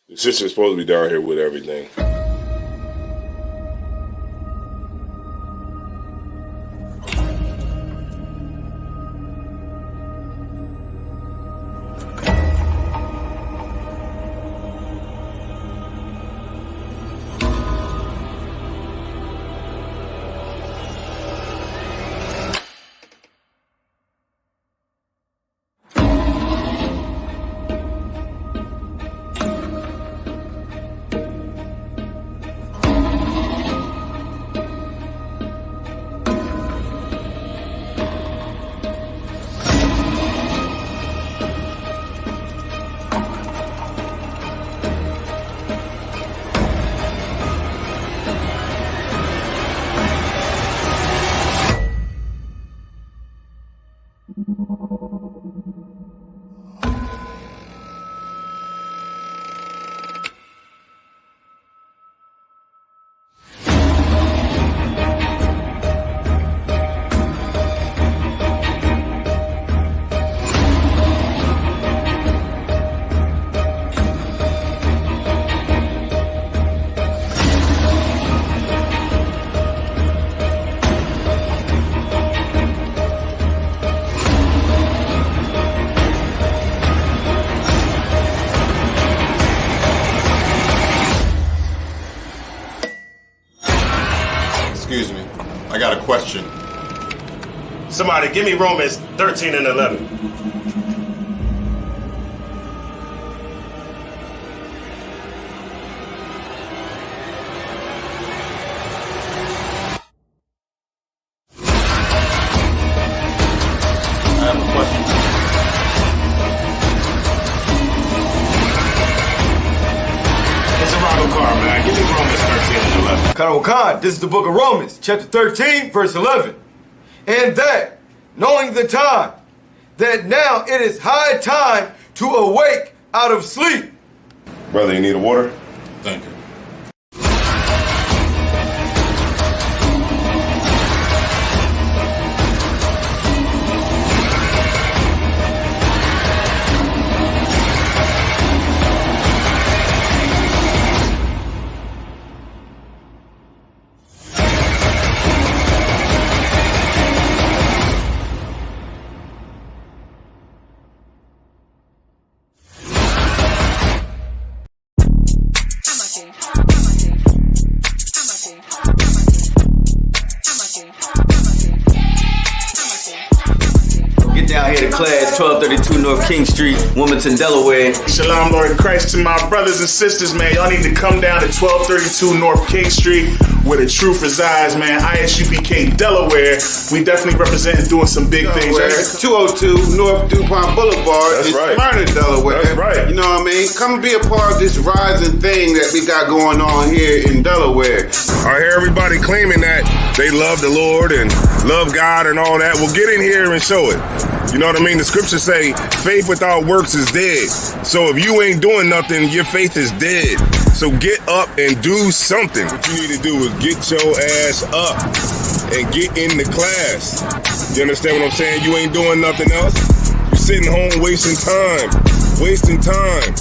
The sister's supposed to be down here with everything. Excuse me. I got a question. Somebody give me Romans 13 and 11. I have a question. It's a Ronald car, man. Give me Romans 13 and 11. Khan, this is the book of Romans, chapter 13, verse 11. And that, knowing the time, that now it is high time to awake out of sleep. Brother, you need a water? Thank you. Get down here to class, 1232 North King Street, Wilmington, Delaware. Shalom, Lord Christ, to my brothers and sisters, man. Y'all need to come down to 1232 North King Street, where the truth resides, man. Isupk Delaware. We definitely representing doing some big things. 202 North DuPont Boulevard That's in right. Smyrna, Delaware. That's right. You know what I mean? Come and be a part of this rising thing that we got going on here in Delaware. I hear everybody claiming that they love the Lord and love God and all that. Well, get in here and show it. You know what I mean? The scriptures say faith without works is dead. So if you ain't doing nothing, your faith is dead. So get up and do something. What you need to do is get your ass up and get in the class. You understand what I'm saying? You ain't doing nothing else. You're sitting home wasting time. Wasting time.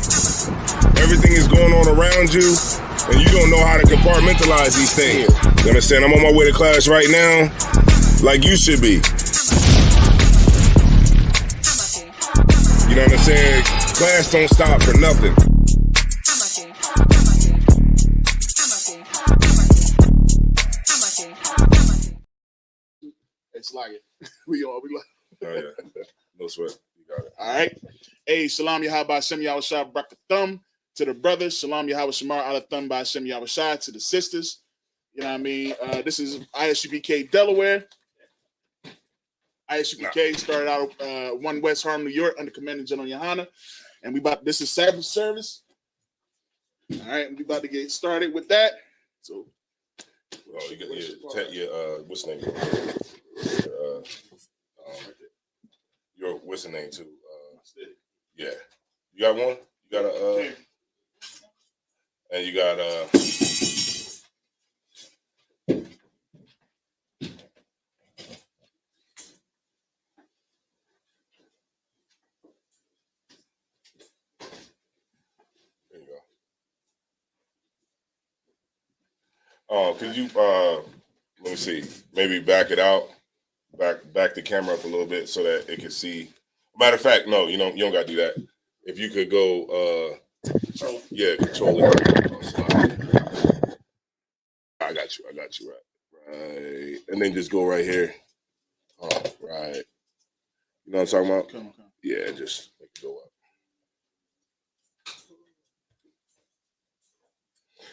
Everything is going on around you, and you don't know how to compartmentalize these things. You understand? I'm on my way to class right now, like you should be. You know what I'm saying? Class don't stop for nothing. It's like it. We like. Oh yeah, no sweat. You got it. All right. Hey, Salam Yahweh Shem Yahushua Brakathum to the brothers. Salam Yahweh Shamar Alathum by Shem Yahushua to the sisters. You know what I mean? This is ISUPK Delaware. ISUPK started out 1 West Harlem, New York, under Commander General Yohana. And this is Sabbath service. All right, and we about to get started with that. So, Oh, you got what's the name? Your what's the name too? Yeah, you got one. You got a and you got There you go. Could you let me see, maybe back it out, back the camera up a little bit so that it can see. Matter of fact, no, you don't gotta do that. If you could go, control it. I got you right, and then just go right here. Oh, right. You know what I'm talking about? Come. Yeah, just make it go up.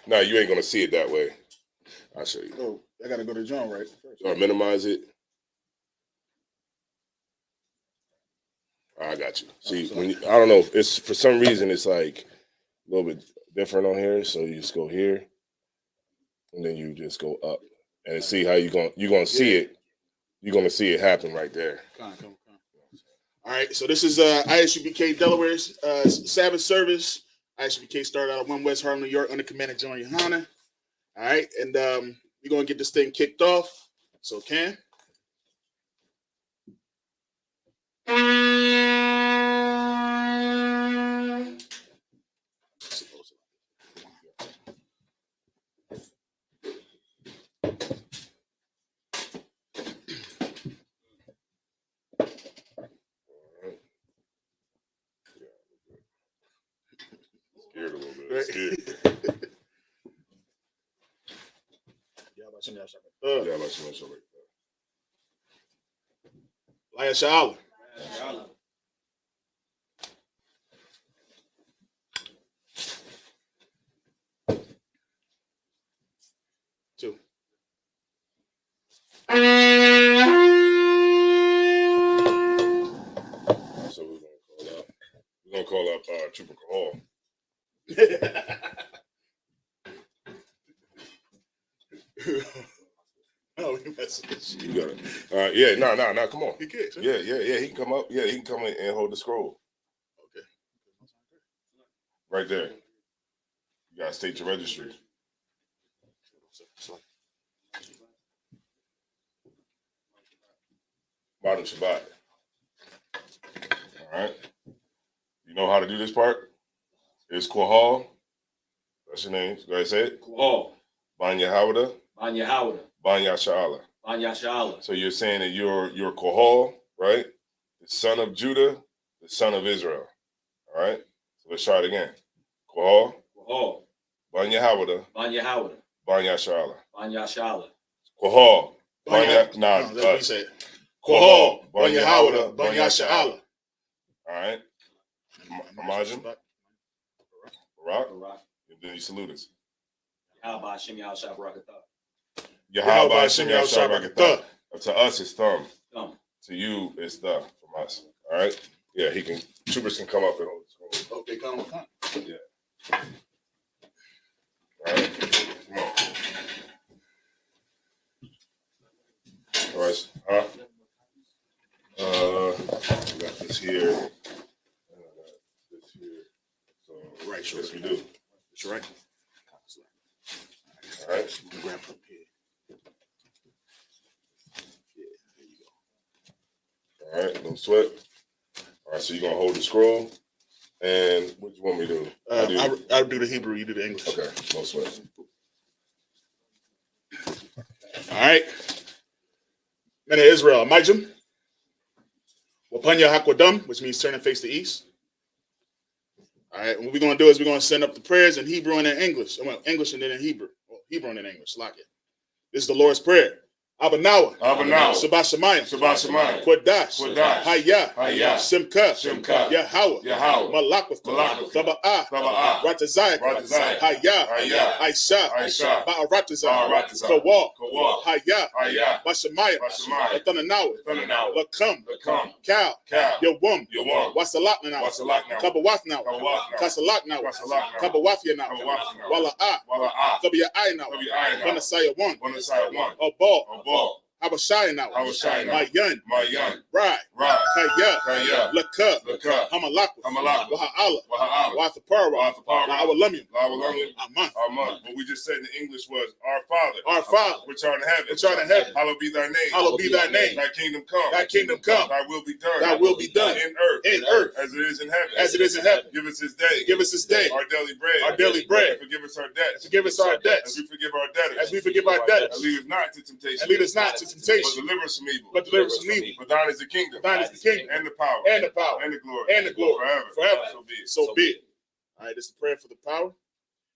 No, you ain't gonna see it that way. I'll show you. Oh, I gotta go to John right first. Or minimize it. I got you. See, I don't know. It's for some reason it's like a little bit different on here. So you just go here, and then you just go up, and see how you're gonna see it. You're gonna see it happen right there. Come. All right. So this is ISUPK Delaware's Sabbath service. ISUPK started out of 1 West Harlem, New York, under command of John Yohana. All right, and we're gonna get this thing kicked off. So Cam. Scared a little bit. Scared. Laya Sha'ala. Two. So we're gonna call up Trooper Hall. Oh, you messing with shit. You got it. Yeah, no, come on. He can, sir. Yeah, he can come up. Yeah, he can come in and hold the scroll. Okay. Right there. You gotta state your registry. Bottom Shabbat. All right. You know how to do this part? It's Quahal. That's your name. Go ahead, say it. Quahal. Banya Hawada. Banya Hawada. Banya Sha'ala. Banya Sha'ala. So you're saying that you're Quahal, right? The son of Judah, the son of Israel. All right? So let's try it again. Quahal. Quahal. Banya Hawada. Banya Hawada. Banya Sha'ala. Banya Sha'ala. Quahal. That's what he said. Quahal. Banya Hawada. Banya Sha'ala. All right. Imagine. Barak. And then you salute us. Yahweh Hashem Yahweh Shah Barakatah. Yahweh Hashem Yahweh Shah Barakatah. To us, it's thumb. Thumb. To you, it's the from us. All right? Yeah, troopers can come up and hold the scroll. Okay, come. Yeah. All right. Come on. All right. We got this here. This here. So, Right, sure. yes, we do. That's right. All right. Grab up here. Yeah, there you go. All right, no sweat. All right, so you're going to hold the scroll. And what do you want me to do? I'll do the Hebrew, you do the English. Okay, no sweat. All right. Men of Israel, Majum. Wapanya Hakwadam, which means turn and face the east. All right, and what we're going to do is we're going to send up the prayers in Hebrew and in English. Well, English and then in Hebrew. Well, Hebrew and in English, like it. This is the Lord's Prayer. Abanawa. Sabah Shemayim. Kodash. Hayah. Simka. Yahweh. Malakwath. Taba'ah. Ratazai. Hayah. Aisha. Ba'aratazai. Kawal. Hayah. Bashamayim. Atananawa. Lakam. Kal. Yawum. Wasalaknanawa. Kabawafnawa. Kasalaknawa. Kabawafyanawa. Wala'ah. Kabiya'aynawa. Banasaya 1. Abal. Habashai now. My yun. Right. Kaya. Lakub. Hamalakwa. Waha'ala. Wathapara. Awalumium. Aman. What we just said in English was, Our Father. Which art in heaven. Hallowed be thy name. Thy kingdom come. Thy will be done. In earth. as it is in heaven. as it is in heaven. Give us this day. Give us this day our daily bread. our daily bread. And forgive us our debts. Forgive us our As debts we forgive our debtors. as we forgive our debtors. And lead us not to temptation. And lead us not to But temptation, deliver us from evil. but deliver us from evil. For thine is the kingdom. Thine is the kingdom And the power. and the power And the glory. and the glory Forever. forever. So be it. So be it. All right, this is the prayer for the power.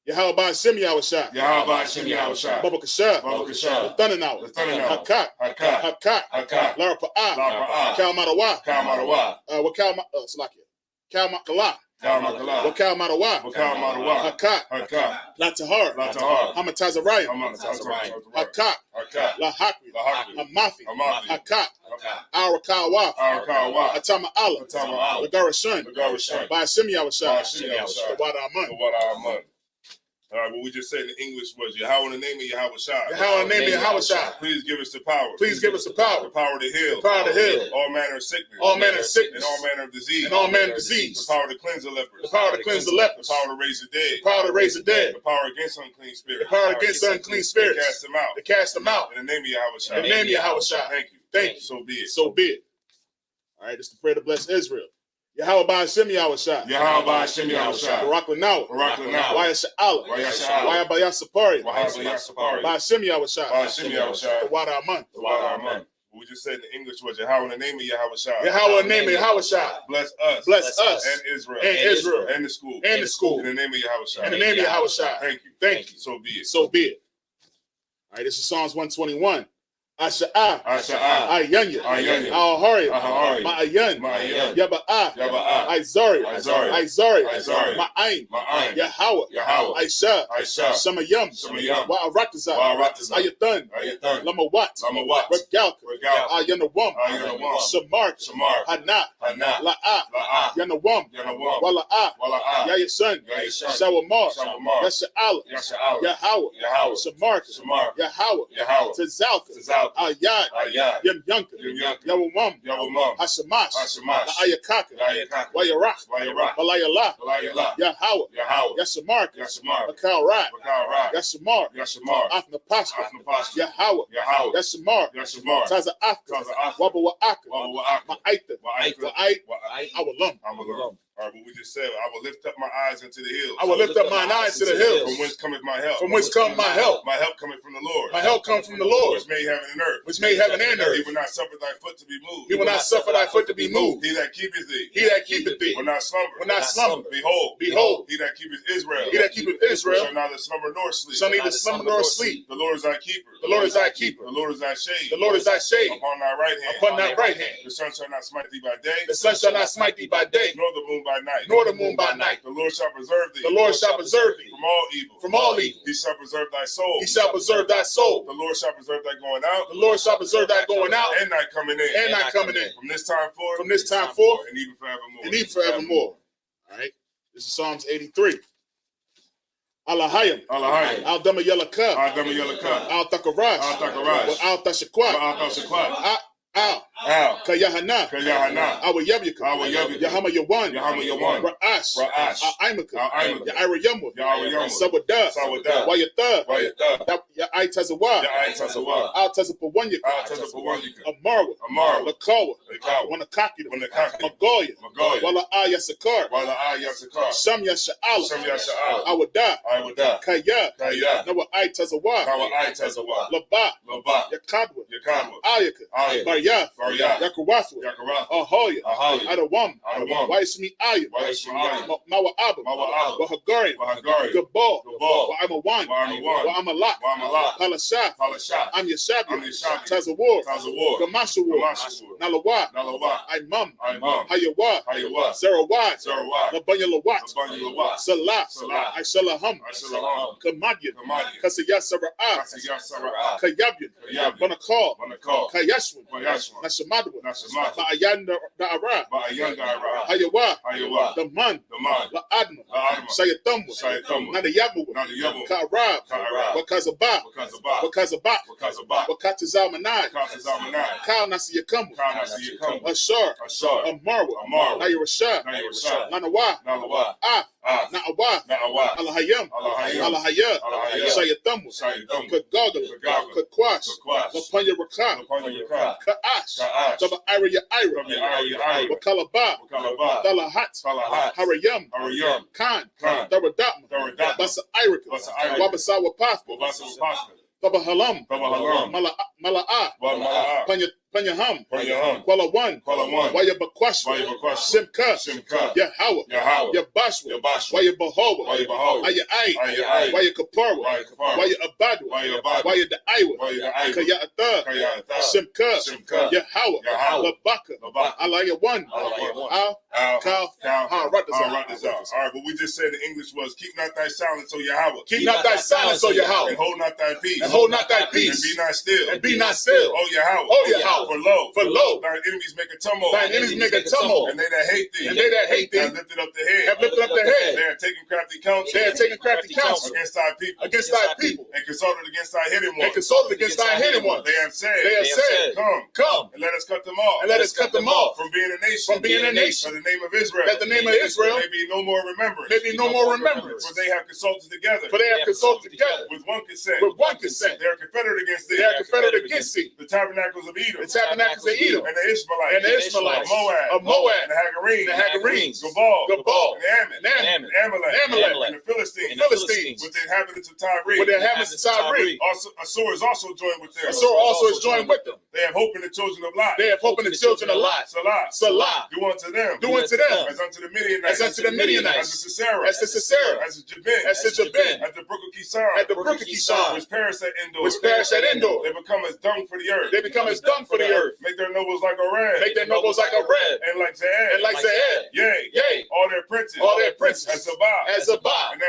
Yahweh Shem Yahushua. Yahweh Hashem Yahushua. Baba Kasha. Baba Kasha. The thunder now. The thunder now. Hakat. Hakat. Hakat. Hakat. Lara Pa'ah. Lara Pa'ah. Kal Madawa. Kal Madawa. Wakal Salakia. Kal Makala. Kal Makala. Wakal Madawa. Wakal Madawa. Hakat. Hakat. Latahar. Latahar. Hamatazariah. Hamatazariah. Hakat. Hakat. Lahakri. Lahakri. Hamathi. Hamathi. Hakat. Hakat. Arakawa. Arakawa. Atama Allah. Atama Allah. Lagarashun. Lagarashun. By Shem Yahushua. Hashem Yahushua. The Wada Aman. The Wada Aman. All right, what we just said in English was Yahweh in the name of Yahweh Shai. Yahweh in the name of Yahweh Shai. Please give us the power. Please give us the power. The power to heal. The power to heal. All manner of sickness. All manner of sickness. And all manner of disease. And all manner of disease. The power to cleanse the lepers. The power to cleanse the lepers. The power to raise the dead. The power to raise the dead. The power against unclean spirits. The power against unclean spirits. To cast them out. To cast them out. In the name of Yahweh Shai. In the name of Yahweh Shai. Thank you. Thank you. So be it. So be it. All right, this is the prayer to bless Israel. Yahweh Shem Yahushua. Yahweh Hashem Yahushua. Barak Lanawa. Barak Lanawa. Waya Sha'ala. Waya Sha'ala. Waya Bayasapari. Waya Bayasapari. By Shem Yahushua. By Hashem Yahushua. The Wada Aman. The Wada Aman. What we just said in English was Yahweh in the name of Yahweh Shai. Yahweh in the name of Yahweh Shai. Bless us. Bless us. And Israel. And Israel. And the school. And the school. In the name of Yahweh Shai. In the name of Yahweh Shai. Thank you. Thank you. So be it. So be it. All right, this is Psalms 121. Asha'ah. Asha'ah. Ayanya. Ayanya. Ahari. Ahari. Ma'ayan. Ma'ayan. Yaba'ah. Yaba'ah. Aizari. Aizari. Aizari. Aizari. Ma'ain. Ma'ain. Yahweh. Yahweh. Aisha. Aisha. Shamayam. Shamayam. Wa'aratazah. Wa'aratazah. Ayathan. Ayathan. Lamawat. Lamawat. Regalka. Regalka. Ayanawam. Ayanawam. Shamar. Shamar. Hana. Hana. La'ah. La'ah. Yanawam. Yanawam. Wala'ah. Wala'ah. Yayasan. Yayasan. Shawamar. Shawamar. Yasha'ala. Yasha'ala. Yahweh. Yahweh. Shamarka. Shamar. Yahweh. Yahweh. Tazalka. Tazalka. Ayad. Ayad. Yem Yanka. Yem Yanka. Yawamam. Yawamam. Hashamash. Hashamash. Ayakaka. Ayakaka. Wayarak. Wayarak. Balayala. Balayala. Yahweh. Yahweh. Yashamarka. Yashamarka. Makal Rat. Makal Rat. Yashamar. Yashamar. Afna Pashka. Afna Pashka. Yahweh. Yahweh. Yashamar. Yashamar. Taza Afka. Taza Afka. Waba Wa'aka. Waba Wa'aka. Ma'aita. Wa'aita. Wa'ait. Wa'ait. Awalum. Awalum. All right, but we just said, I will lift up my eyes into the hills. I will lift up mine eyes to the hills. From whence cometh my help? From whence cometh my help? My help cometh from the Lord. My help comes from the Lord. Which made heaven and earth. Which made heaven and earth. He will not suffer thy foot to be moved. He will not suffer thy foot to be moved. He that keepeth thee. He that keepeth thee. Will not slumber. Will not slumber. Behold. Behold. He that keepeth Israel. He that keepeth Israel. Shall neither slumber nor sleep. Shall neither slumber nor sleep. The Lord is thy keeper. The Lord is thy keeper. The Lord is thy shade. The Lord is thy shade. Upon thy right hand. Upon thy right hand. The sun shall not smite thee by day. The sun shall not smite thee by day. Nor the moon by night. Nor the moon by night. The Lord shall preserve thee. The Lord shall preserve thee. From all evil. From all evil. He shall preserve thy soul. He shall preserve thy soul. The Lord shall preserve thy going out. The Lord shall preserve thy going out. And thy coming in. And thy coming in. From this time forth. From this time forth. And even forevermore. And even forevermore. All right. This is Psalms 83. Alahayim. Alahayim. Al Dama Yalaka. Al Dama Yalaka. Al Takarash. Al Takarash. Al Tashakwat. Al Tashakwat. Al. Al. Kayahana. Kayahana. Awa Yabyaka. Awa Yabyaka. Yahama Yawan. Yahama Yawan. Ra'ash. Ra'ash. Aimaka. Aimaka. Ya'ira Yamwa. Ya'ira Yamwa. Sawada. Sawada. Wayatha. Wayatha. Ya'ai Tazawa. Ya'ai Tazawa. Al Tazapawanyaka. Al Tazapawanyaka. Amarwa. Amarwa. Lakawa. Lakawa. Wanakakida. Wanakakida. Magoya. Magoya. Wala Ayasakar. Wala Ayasakar. Shamya Sha'ala. Shamya Sha'ala. Awada. Awada. Kaya. Kaya. Nawa Ai Tazawa. Nawa Ai Tazawa. Laba. Laba. Yakadwa. Yakadwa. Ayaka. Ayaka. Barya. Barya. Yakuwathwa. Yakuwathwa. Ahoya. Ahoya. Adawam. Adawam. Waismi Aya. Waismi Aya. Mawa Abba. Mawa Abba. Wahagari. Wahagari. Gabal. Gabal. Wa'amawan. Wa'amawan. Wa'amalak. Wa'amalak. Palasha. Palasha. I'm Yashabi. I'm Yashabi. Tazawar. Tazawar. Gamashawar. Gamashawar. Nalawa. Nalawa. Imam. Imam. Hayawa. Hayawa. Zerawat. Zerawat. Labanya Lawat. Labanya Lawat. Salah. Salah. Aisalaham. Aisalaham. Kamadyan. Kamadyan. Kasaya Sara'ah. Kasaya Sara'ah. Kayabyan. Kayabyan. Banakal. Banakal. Kayashwan. Kayashwan. Nashamadwa. Nashamadwa. Ba'ayan Da'ara. Ba'ayan Da'ara. Hayawa. Hayawa. Daman. Daman. La'adma. La'adma. Sayatamwa. Sayatamwa. Nadayamu. Nadayamu. Ka'arab. Ka'arab. Wakazaba. Wakazaba. Wakazaba. Wakazaba. Wakatazamanai. Wakatazamanai. Kal Nasiyakamu. Kal Nasiyakamu. Ashar. Ashar. Amarwa. Amarwa. Nayarashah. Nayarashah. Nanawa. Nalawa. Ah. Na'awah, Alahayam, Alahaya, Shayatamu, Kagagala, Kakwash, Lapanya Raka, Ka'ash, Daba Ira Ira, Wakalaba, Dalahat, Harayam, Khan, Daradam, Basa Irika, Wabasawa Pathwa, Baba Halam, Mala'ah, Panyaham, Kuala One, Waya Bakwashwa, Simka, Yahawa, Yabashwa, Waya Bahawa, Aya Ai, Waya Kapara, Waya Abadu, Waya Da'aiwa, Kaya Atha, Simka, Yahawa, Labaka, Alaya One, Al, Kal, All right, but we just said the English was keep not thy silence, O Yahweh. Keep not thy silence, O Yahweh. And hold not thy peace. And hold not thy peace. And be not still. And be not still. O Yahweh. O Yahweh. For lo, thine enemies make a tumult. Thine enemies make a tumult. And they that hate thee. And they that hate thee. Have lifted up their head. Have lifted up their head. They are taking crafty counsel. They are taking crafty counsel. Against thy people. Against thy people. And consulted against thy hidden ones. And consulted against thy hidden ones. They have said. Come. And let us cut them off. And let us cut them off. From being a nation. From being a nation. For the name of Israel. That the name of Israel. May be no more remembrance. May be no more remembrance. For they have consulted together. For they have consulted together. With one consent. With one consent. They are confederate against thee. They are confederate against thee. The tabernacles of Edom. The tabernacles of Edom. And the Ishmaelites. And the Ishmaelites. Of Moab. And the Hagarenes. Gabal. And Ammon. Amalek. And the Philistines. With the inhabitants of Tyre. Assur is also joined with them. Assur also is joined with them. They have hope in the children of Lot. They have hope in the children of Lot. Salah. Do unto them. As unto the Midianites. As the Sisera. As the Jabin. As the brook of Kishon. Which perish at Endor. They become as dung for the earth. Make their nobles like a red. And like Zaed. Yea. All their princes. As Zabah. And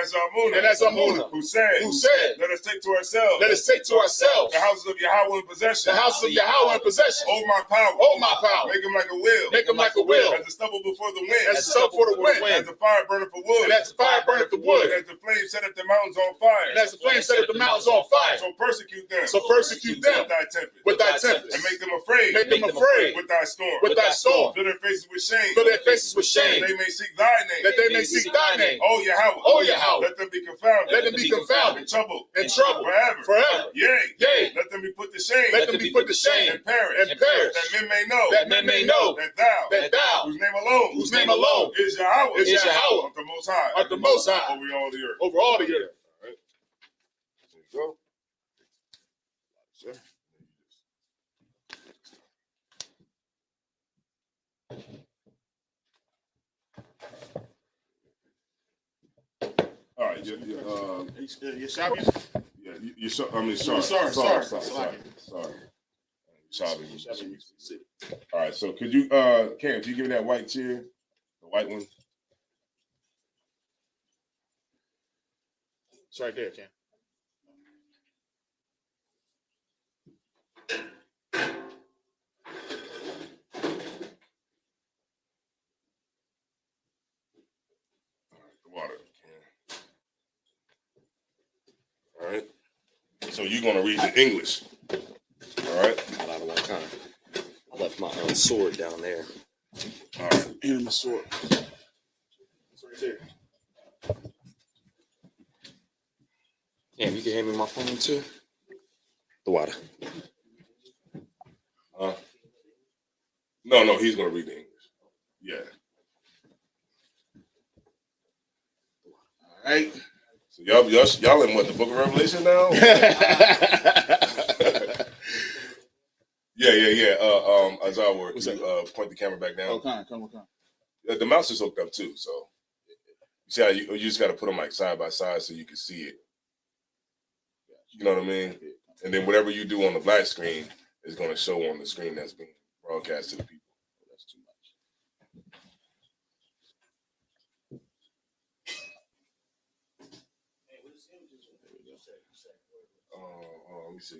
as Amunah. Who said. Let us take to ourselves. The houses of Yahweh in possession. Hold my power. Make them like a wheel. As the stubble before the wind. As the fire burning for wood. As the flames set at the mountains on fire. So persecute them. With thy tempest. And make them afraid. With thy storm. Fill their faces with shame. That they may seek thy name. Oh Yahweh. Let them be confounded. In trouble. Forever. Yea. Let them be put to shame. And perish. That men may know. That thou. Whose name alone. Is Yahweh. Of the Most High. Over all the earth. All right. There you go. Sir. All right, sorry. All right, so could you, Cam, could you give me that white chair, the white one? It's right there, Cam. Water. All right. So you're gonna read the English. All right. Not out of one kind. I left my sword down there. All right. And my sword. It's right there. Damn, you can hand me my phone too. The water. No, he's gonna read the English. Yeah. All right. So y'all in what, the Book of Revelation now? Yeah. Azar, point the camera back down. Oh, come on. The mouse is hooked up too, so you see how you just got to put them like side by side so you can see it. You know what I mean? And then whatever you do on the black screen is going to show on the screen that's being broadcast to the people. That's too much. Let me see.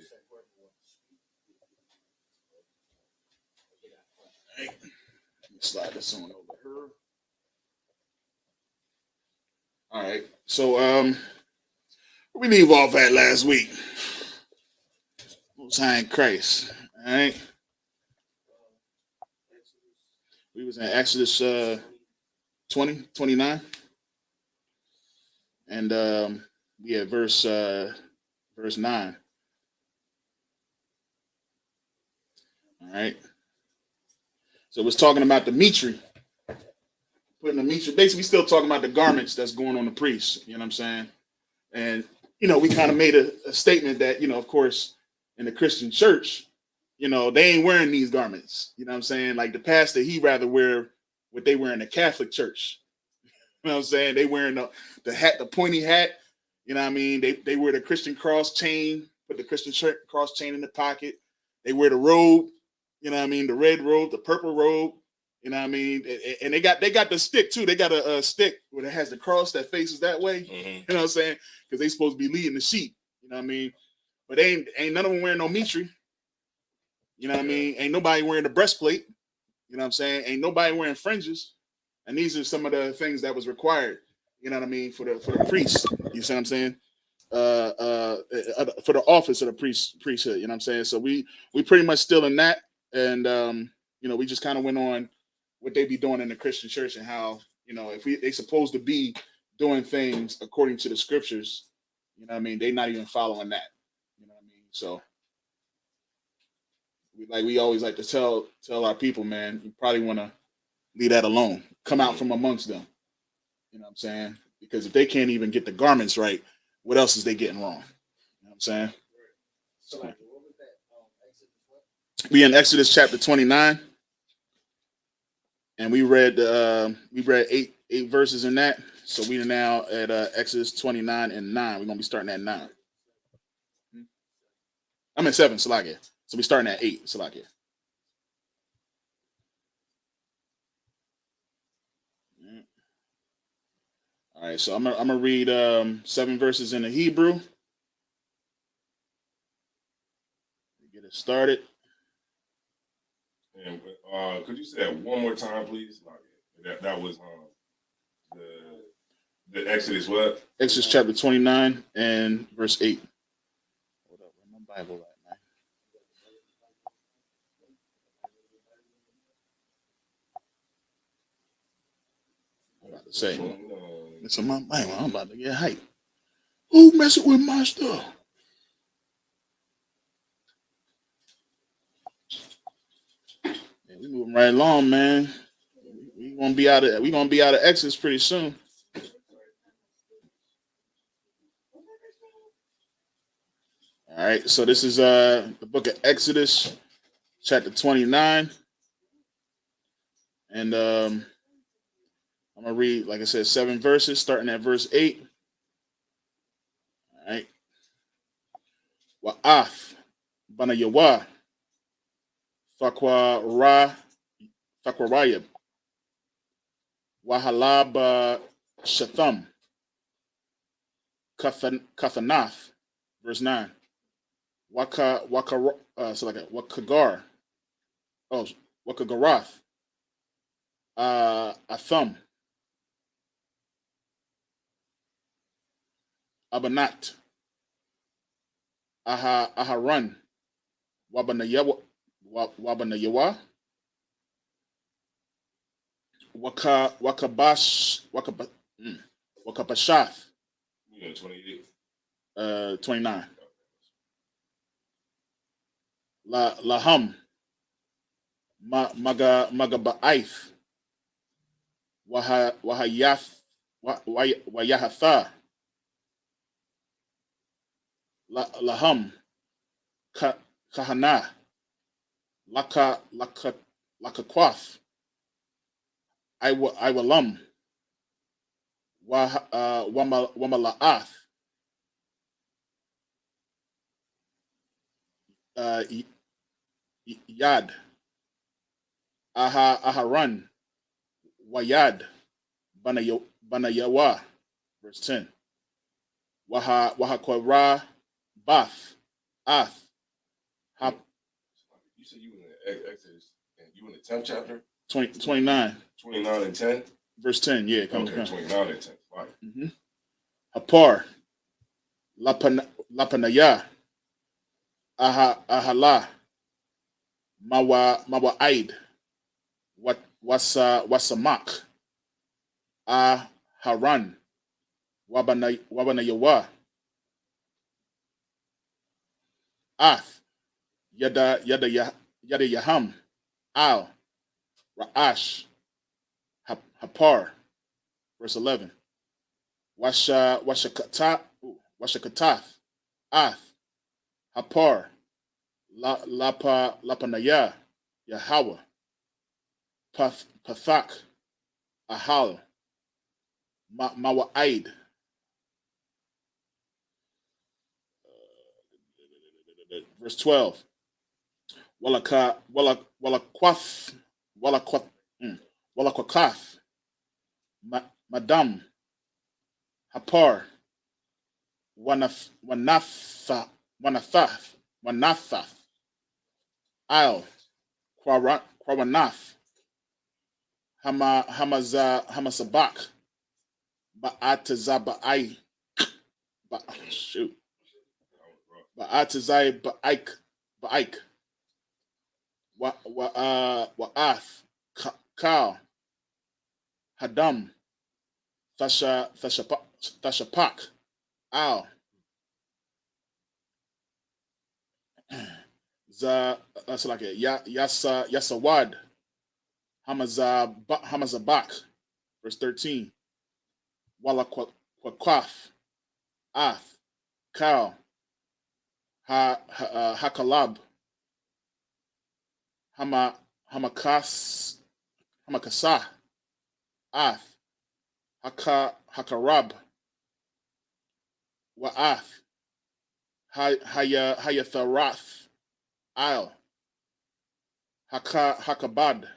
Hey, slide this on over here. All right. So we leave off at last week. Most High in Christ. All right. We was in Exodus 20, 29. And yeah, verse 9. All right. So it was talking about the mitri, putting the mitri. Basically, still talking about the garments that's going on the priest. You know what I'm saying? And we kind of made a statement that of course, in the Christian church, they ain't wearing these garments. You know what I'm saying? Like the pastor, he rather wear what they wear in the Catholic church. You know what I'm saying? They wearing the hat, the pointy hat. You know what I mean? They wear the Christian cross chain, put the Christian cross chain in the pocket. They wear the robe. You know what I mean? The red robe, the purple robe. You know what I mean? And they got the stick too. They got a stick where it has the cross that faces that way. Mm-hmm. You know what I'm saying? Because they supposed to be leading the sheep. You know what I mean? But ain't none of them wearing no mitri. You know what I mean? Ain't nobody wearing the breastplate. You know what I'm saying? Ain't nobody wearing fringes. And these are some of the things that was required. You know what I mean? For the priests. You see what I'm saying? For the office of the priesthood. You know what I'm saying? So we pretty much still in that. And we just kind of went on what they be doing in the Christian church and how, if they supposed to be doing things according to the scriptures, you know what I mean? They not even following that. You know what I mean? So we always like to tell our people, man, you probably want to leave that alone. Come out from amongst them. You know what I'm saying? Because if they can't even get the garments right, what else is they getting wrong? You know what I'm saying? So, what was that? We in Exodus chapter 29. And we read eight verses in that. So we are now at Exodus 29 and 9. We're gonna be starting at 9. I'm at 7, Salakia. So we're starting at 8, Salakia. All right, so I'm gonna read 7 verses in the Hebrew. Get it started. And could you say that one more time, please? That was the Exodus what? Exodus chapter 29 and verse 8. Hold up, where's my Bible at, man? I'm about to say, it's in my Bible. I'm about to get hype. Who messing with my stuff? Yeah, we moving right along, man. We gonna be out of Exodus pretty soon. All right, so this is the book of Exodus, chapter 29, and I'm gonna read, like I said, 7 verses, starting at verse 8. All right, Wa'af bana yawa fakwarayab wahalab shatham kathanath, verse 9. Wakagar. Oh, Wakagarath. Atham. Abanat. Aharan. Wabanayawa. Wakabashath. Yeah, 28. 29. Laham. Magaba'aith. Wayahatha. Laham. Kahana. Lakakwath. Iwalam. Wamalaath. Yad. Aharan. Wayad. Banayawa. Verse 10. Wahakwara. Bath. Ath. You said you in the Exodus, and you in the 10th chapter? 29. 29 and 10? Verse 10, yeah. Okay, 29 and 10. Fine. Mm-hmm. Hapar. Lapanaya. Ahala. Mawa'aid. Wasamak. Aharan. Wabana Yawa. Ath. Yada Yaham. Al. Ra'ash. Hapar. Verse 11. Washakatath. Ath. Hapar. Lapanaya. Yahweh. Pathak. Ahal. Mawa'id. Verse 12. Walakwath. Madam. Hapar. Wanathath. Al. Quawanath. Hamasabak. Ba'atazabai. Shoot. Ba'atazai Ba'ik. Wa'ath. Kal. Hadam. Thashapak. Al. That's like it. Yasawad. Hamazabak. Verse 13. Walakwakwath. Ath. Kal. Hakalab. Hamakasah. Ath. Hakarab. Wa'ath. Hayatharath. Al. Hakabad.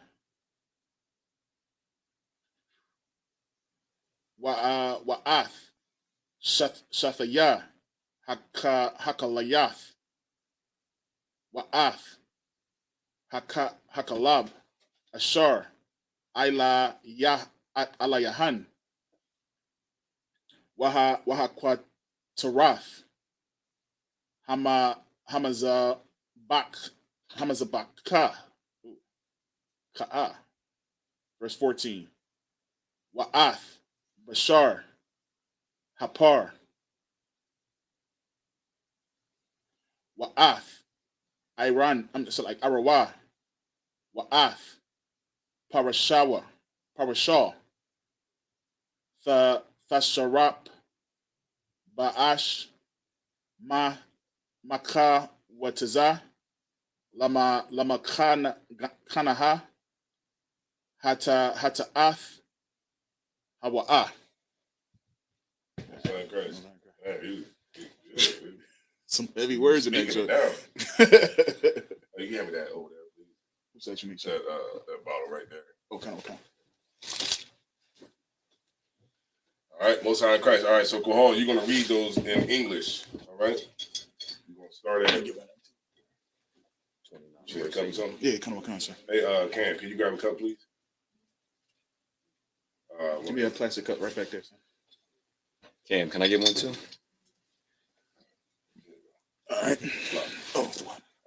Wa'ath. Shathaya. Hakalayath. Wa'ath. Hakalab. Ashar. Alayahan. Wahakwatarath. Hamazabaka. Ka'a. Verse 14. Wa'ath. Bashar. Hapar. Wa'ath. Iran. So like Arawa. Wa'ath. Parashaw. Thasharap. Ba'ash. Maka Wataza. Lama Kanaha. Hata'ath. Hawa'ah. Christ. Some heavy words in that joke. You hand me that over there, please. What's that you need? That bottle right there. Okay. All right, Most High in Christ. All right, so Kohon, you're going to read those in English. All right? You're going to start at... Should I come something? Yeah, come on, sir. Hey, Cam, can you grab a cup, please? Give me a plastic cup right back there, son. Cam, can I get one too? All right. All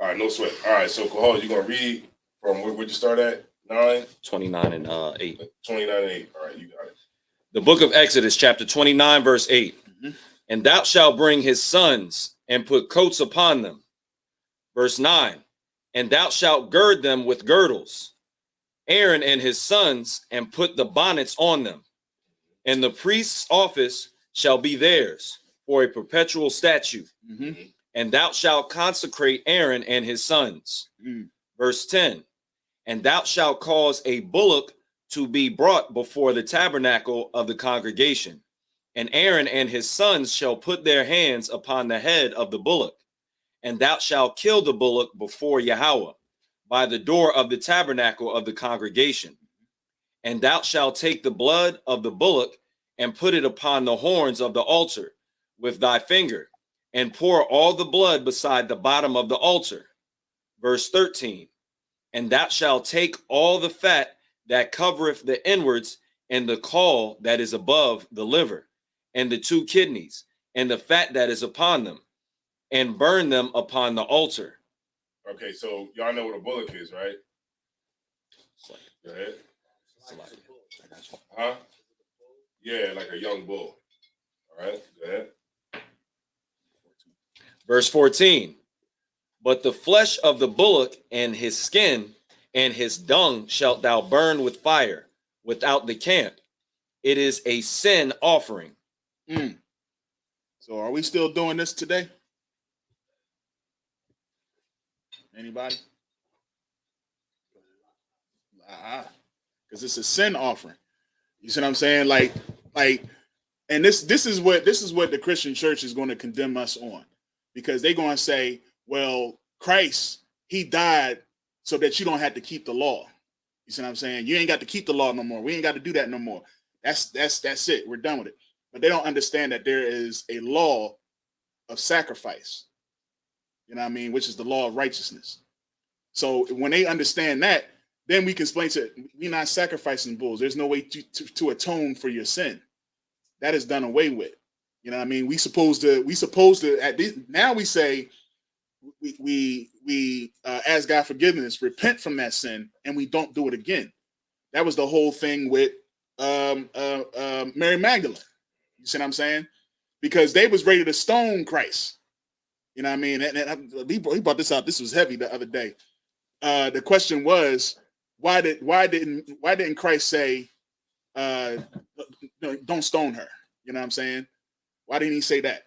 right, no sweat. All right, so Kohon, you're going to read from where'd you start at? 9? 29 and 8. 29 and 8. All right, you got it. The book of Exodus, chapter 29, verse 8. Mm-hmm. And thou shalt bring his sons and put coats upon them. Verse 9. And thou shalt gird them with girdles, Aaron and his sons, and put the bonnets on them. And the priest's office shall be theirs for a perpetual statute. Mm-hmm. And thou shalt consecrate Aaron and his sons. Mm. Verse 10. And thou shalt cause a bullock to be brought before the tabernacle of the congregation. And Aaron and his sons shall put their hands upon the head of the bullock. And thou shalt kill the bullock before Yahweh by the door of the tabernacle of the congregation. And thou shalt take the blood of the bullock and put it upon the horns of the altar with thy finger, and pour all the blood beside the bottom of the altar. Verse 13. And thou shalt take all the fat that covereth the inwards, and the caul that is above the liver, and the 2 kidneys, and the fat that is upon them, and burn them upon the altar. Okay, so y'all know what a bullock is, right? Go ahead. Huh? Yeah, like a young bull. All All right, go ahead. Verse 14. But the flesh of the bullock and his skin and his dung shalt thou burn with fire without the camp. It is a sin offering. So are we still doing this today? Anybody? Because it's a sin offering. You see what I'm saying? Like, and this is what the Christian church is going to condemn us on, because they're going to say, well, Christ, he died so that you don't have to keep the law. You see what I'm saying? You ain't got to keep the law no more. We ain't got to do that no more. That's it. We're done with it. But they don't understand that there is a law of sacrifice. You know what I mean? Which is the law of righteousness. So when they understand that, then we can explain to it, we're not sacrificing bulls. There's no way to atone for your sin. That is done away with. You know what I mean? We supposed to at this, now we say we ask God forgiveness, repent from that sin, and we don't do it again. That was the whole thing with Mary Magdalene. You see what I'm saying? Because they was ready to stone Christ. You know what I mean? And he brought this out. This was heavy the other day. The question was, why didn't Christ say, don't stone her? You know what I'm saying? Why didn't he say that?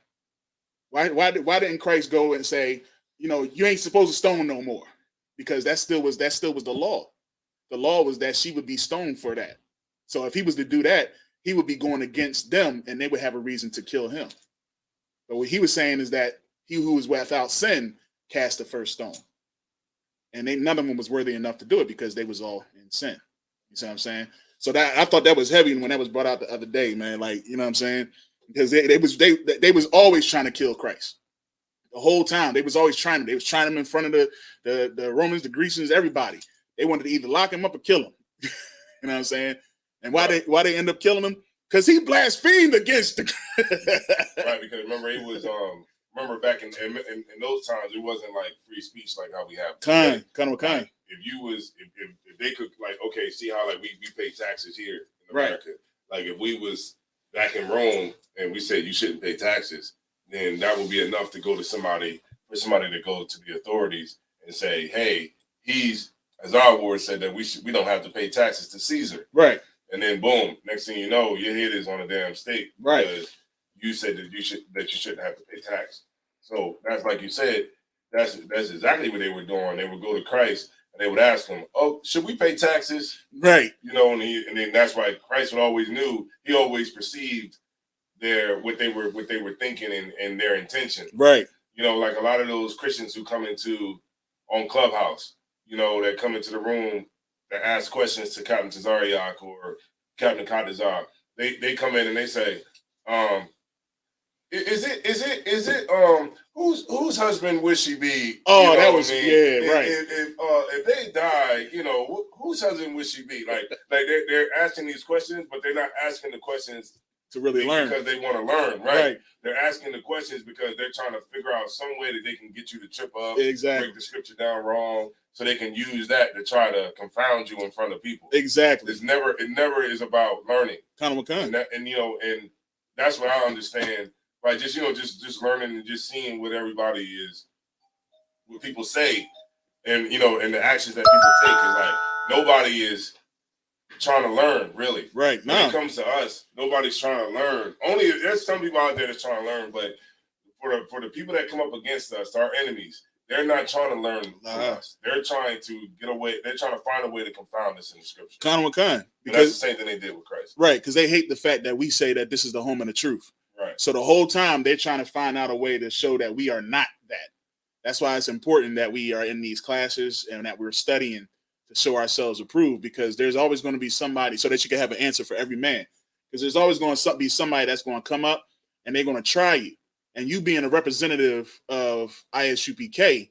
Why didn't Christ go and say, you ain't supposed to stone no more? Because that still was the law. The law was that she would be stoned for that. So if he was to do that, he would be going against them, and they would have a reason to kill him. But what he was saying is that he who was without sin cast the first stone. And none of them was worthy enough to do it because they was all in sin. You see what I'm saying? So that I thought that was heavy when that was brought out the other day, man. Like, you know what I'm saying? Because they was always trying to kill Christ. The whole time. They was always trying him. They was trying him in front of the Romans, the Grecians, everybody. They wanted to either lock him up or kill him. You know what I'm saying? And why they end up killing him? Because he blasphemed against the Right, because remember he was remember back in those times it wasn't like free speech like how we have today. Kind. If they could, like, okay, see how like we pay taxes here in America. Right. Like if we was back in Rome and we said you shouldn't pay taxes, then that would be enough to go to somebody to go to the authorities and say, hey, he's, as our ward said, that we don't have to pay taxes to Caesar. Right. And then boom, next thing you know, your head is on a damn stake. Right. Because you said that you shouldn't have to pay tax. So that's like you said, that's exactly what they were doing. They would go to Christ and they would ask him, oh, should we pay taxes? Right. And then that's why Christ would always knew, he always perceived what they were thinking and their intention. Right. Like a lot of those Christians who come on Clubhouse, that come into the room that ask questions to Captain Tazariak or Captain Kadazar, they come in and they say, is it whose husband would she be? Oh, that was right. If they die, whose husband would she be? Like they're asking these questions, but they're not asking the questions to really learn because they want to learn, right? They're asking the questions because they're trying to figure out some way that they can get you to trip up, break the scripture down wrong, so they can use that to try to confound you in front of people. Exactly. It never is about learning. And that's what I understand. Like just learning and just seeing what people say, and and the actions that people take is like nobody is trying to learn, really. Right. When it comes to us, nobody's trying to learn. Only there's some people out there that's trying to learn, but for the people that come up against us, our enemies, they're not trying to learn from us. They're trying to get away. They're trying to find a way to confound us in the scripture. Because that's the same thing they did with Christ. Right. Because they hate the fact that we say that this is the home of the truth. Right. So the whole time they're trying to find out a way to show that we are not that. That's why it's important that we are in these classes and that we're studying to show ourselves approved, because there's always going to be somebody, so that you can have an answer for every man. Because there's always going to be somebody that's going to come up and they're going to try you. And you being a representative of ISUPK,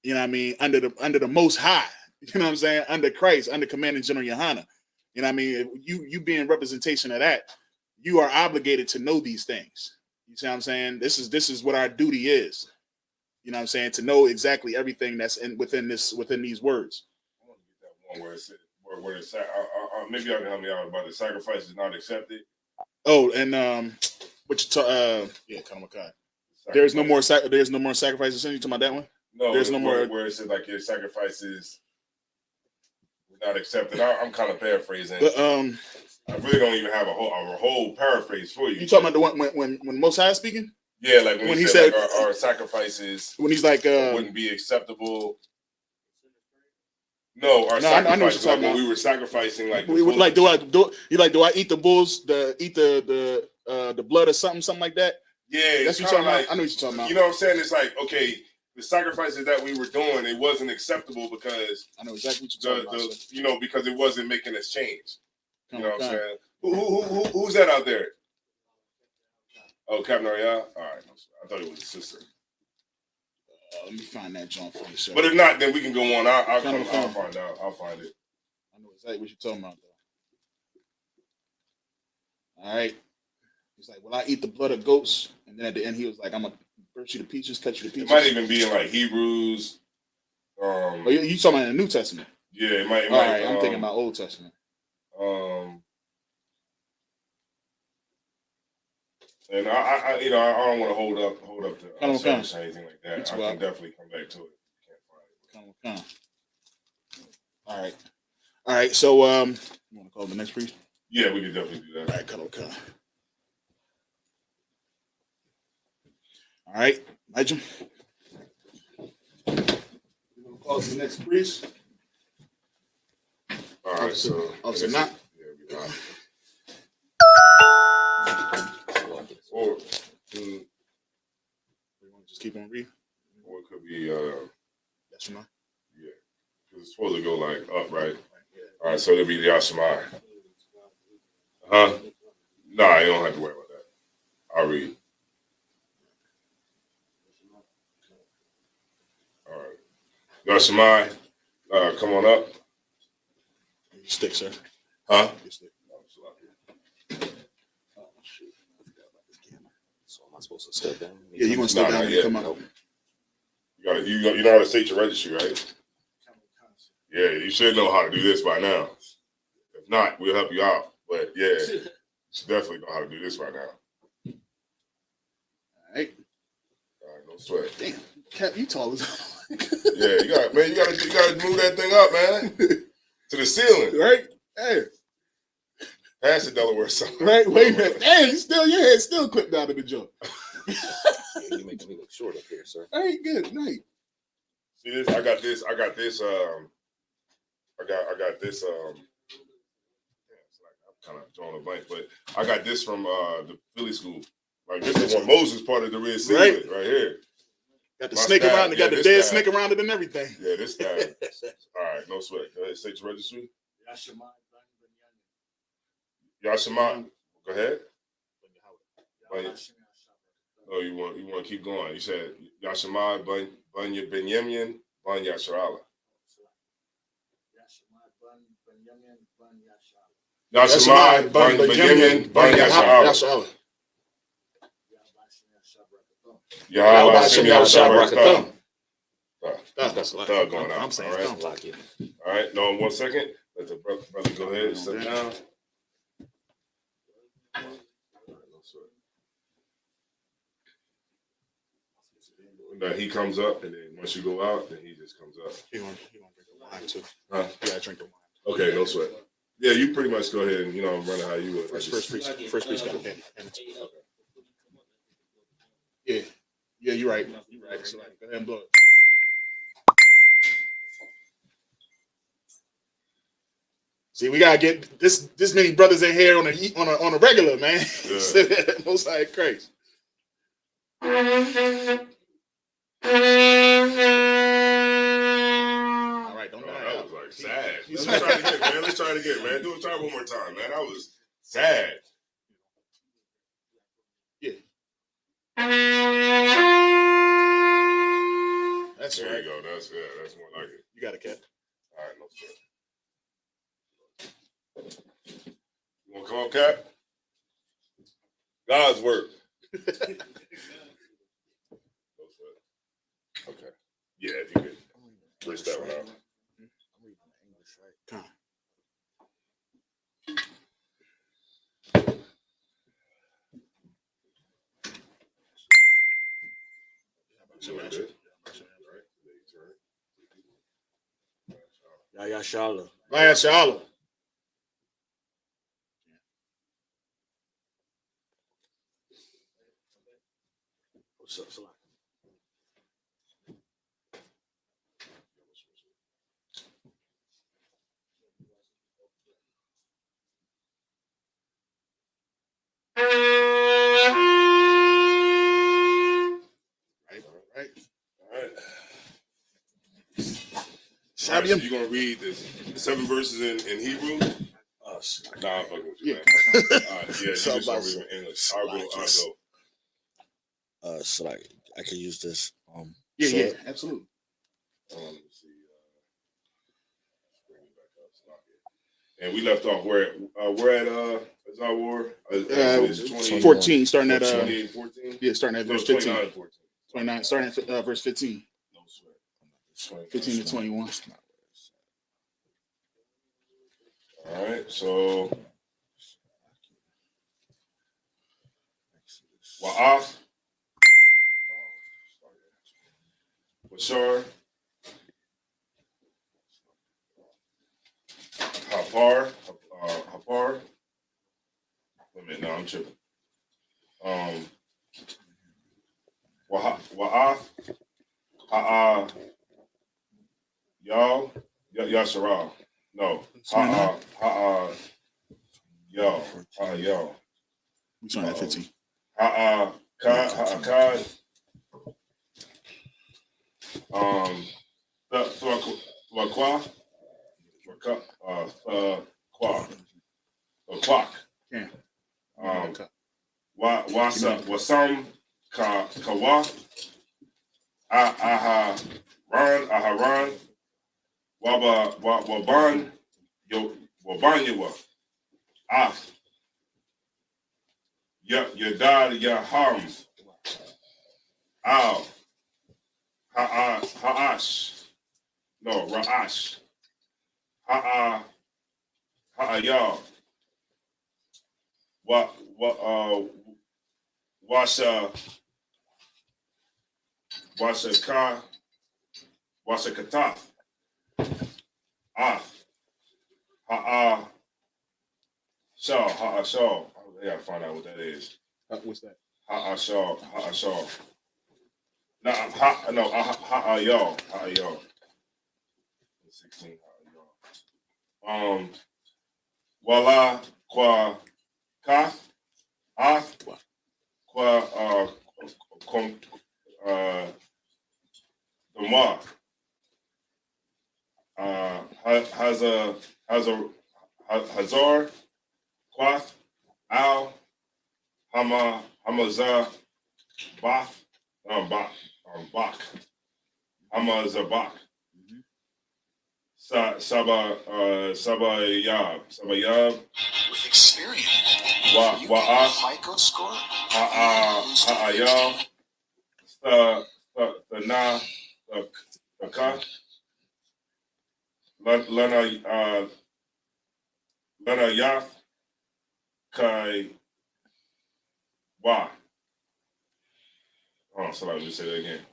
you know what I mean, under the Most High, you know what I'm saying, under Christ, under Commanding General Yohana, you know what I mean, you being representation of that, you are obligated to know these things. You see what I'm saying? This is what our duty is. You know what I'm saying? To know exactly everything that's within these words. I want to get that one where it's maybe y'all can help me out about the sacrifice is not accepted. Oh, and Yeah, Kamakai. There's no more sacrifices. You talking about that one? No, there's no more where it says like your sacrifices not accepted. I'm kind of paraphrasing. But, I really don't even have a whole paraphrase for you. You talking about the one when Most High is speaking? Yeah, like when he said like our sacrifices when he's like wouldn't be acceptable. No, our sacrifices like when we were sacrificing like we would like do I eat the bulls, the blood or something like that? Yeah, that's what you're talking about. I know what you're talking about. You know what I'm saying? It's like, okay, the sacrifices that we were doing, it wasn't acceptable because I know exactly what you're talking about. Because it wasn't making us change. You know what I'm saying? Who's that out there? Oh, Captain Ariel? All right. I thought it was a sister. Let me find that John for you, sir. But if not, then we can go on. I'll find out. I'll find it. I know exactly what you're talking about, though. All right. He's like, "Will I eat the blood of goats?" And then at the end, he was like, "I'm gonna burst you to pieces, cut you to pieces." It might even be in like Hebrews. You talking about in the New Testament? Yeah, it might. All right, I'm thinking about Old Testament. And I don't want to hold up to service or anything like that. I can definitely come back to it. Can't find it. All right. So, you want to call the next priest? Yeah, we can definitely do that. All right, come. All right, Nigel. We're gonna call the next priest. All right, so Officer Knott. Yeah, we got it. Or we want to just keep on reading. Or it could be yes or no? Yeah, because it's supposed to go like up, right? All right, so it'll be the Yashimai. Huh? Nah, you don't have to worry about that. I'll read. All right, Yashimai, come on up. Stick, sir. Huh? Supposed to step down? Yeah, you're gonna step down and come up. You know how to state your registry, right? Yeah, you should know how to do this by now. If not, we'll help you out. But yeah, you should definitely know how to do this by now. All right, no sweat. Damn, Cap, you tall as Yeah, you gotta move that thing up, man. To the ceiling. Right? Hey. Pass the Delaware Sabbath. Right? Wait a minute. Hey, your head's still clipped down to the jump. You're making me look short up here, sir. All right, good night. See this? I got this. I'm kind of drawing a blank, but I got this from the Philly school. Like this is when Moses parted the Red Sea right here. Got the snake around it, got the dead snake around it and everything. Yeah, this guy. All right, no sweat. Go ahead, state your registry. Yashima, go ahead. Oh, you want to keep going? You said Yashima, Bunya Benyamin, Bunya Yasharala. Yashima, Bunya Benyamin, Bunya Yasharala. Yahweh Hashem Yahweh. That's a lot. Going out. I'm saying, all right. No, 1 second. Let the brother go ahead and sit down. Now he comes up, and then once you go out, then he just comes up. He want to drink the wine too. Huh? Yeah, drink the wine. Okay, no sweat. Yeah, you pretty much go ahead and run it how you would. First priest got a pen. Yeah, you're right. You're right. So go ahead and blow it. See, we gotta get this many brothers in here on a regular, man. Yeah. Most High Christ. All right, don't die. That was like sad. Let's try it again, man. Try it one more time, man. That was sad. Yeah. That's there right. You go. That's more like it. You got a cat. All right, no sweat. You want to come on, Cap? God's work. Okay. Yeah, if you could twist that one out. Come on. Yashala. Yashala. What's up, Salaki? Right. All right. All right, so you're gonna read the 7 verses in Hebrew? Nah, I'm fucking with you, man. All right, yeah, you just gonna read in English. I'll go. So like I can use this. Yeah, absolutely. Let me see. Bring it back up. And we left off where at Azar War? 14, starting at 14. Yeah, starting at verse 15. 29, starting at verse 15. No sweat. 15 to 21. All right, so Wa'af, Bashar, Hapar. Wait a minute, no, I'm tripping. Wa'af, Ha'a, y'all, Yasharal. No, Ha'a, y'all. We starting at 15. Ha'akad, Quack. Yeah. Wasam Kawa, Aharan, Waban, Yawa, Yadad Yaham, Al, Ha'ash, no, Ra'ash, Ha'ayal, Wasakataf, Ha'ashal. I gotta find out what that is. What's that? Ha'ashal. Ha'ayal. 16. Ha'ayal. Wala kwa kaf, kwa Dama, Hazar, Quath, Al, Hamazah, Bach, Bach, Hamazabach, Sabayab, With experience. Wa'af, FICO score? Ha'ayal, Thana, Thaka, Lana Yath, Kai, Wa. Oh, so let me say that again.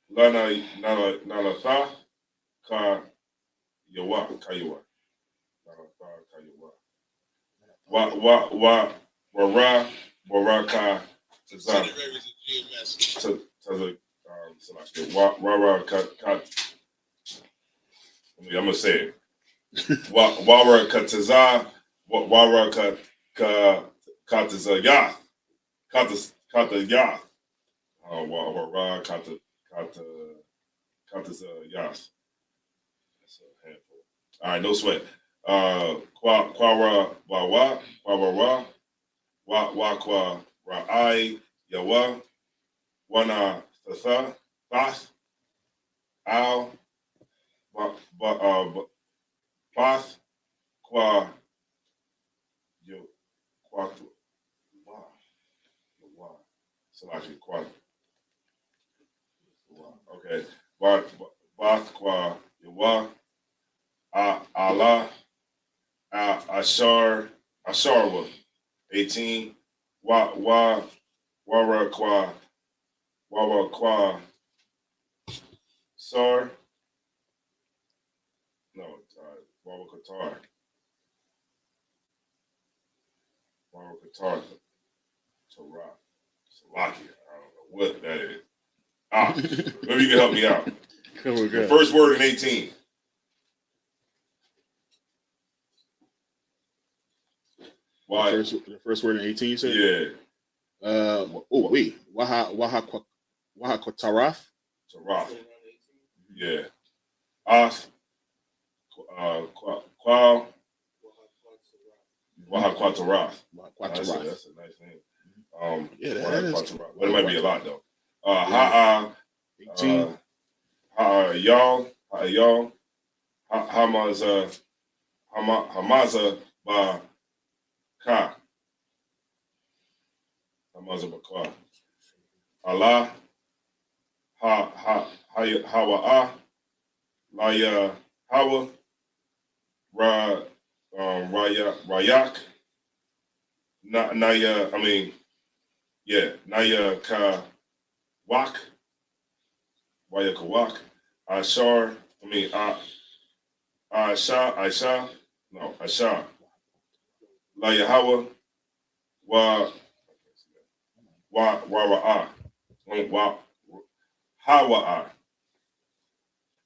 Lana Tha, Ka Yawa, Kayawa. Lana Tha, Kayawa. Wara, Ka, Tazan. I'm gonna say it. Wara Kataza, Wara Kataza Yath, Kata Wara Kataza Yath. That's a handful. All right, no sweat. Quara Wawa, Kwa Ra'ai Yawa, Wana Thatha, Bath, Al, Bath, Qua, so actually Qua, okay, Bath, Qua, Yawa, Allah, Asharwa, 18, Wara Qua, Wawa Kwa Sar. No, Wawa Qatar. Wawa Qatar. Torah. Salaki. I don't know what that is. Maybe you can help me out. The first word in 18. Why? The first word in 18, you said? Yeah. Wait. Waha Taraf? Taraf. Yeah. As. Qual. Waha Quataraf. That's a nice name. But it might be a lot though. Y'all, Hamaza ba ka, Hamaza ba ka, Allah, Hawa Laya Hawa, Rayak, Naya. Naya ka wak. Wayakawak, Ashar, Aisha, La Yahweh, Hawa'a.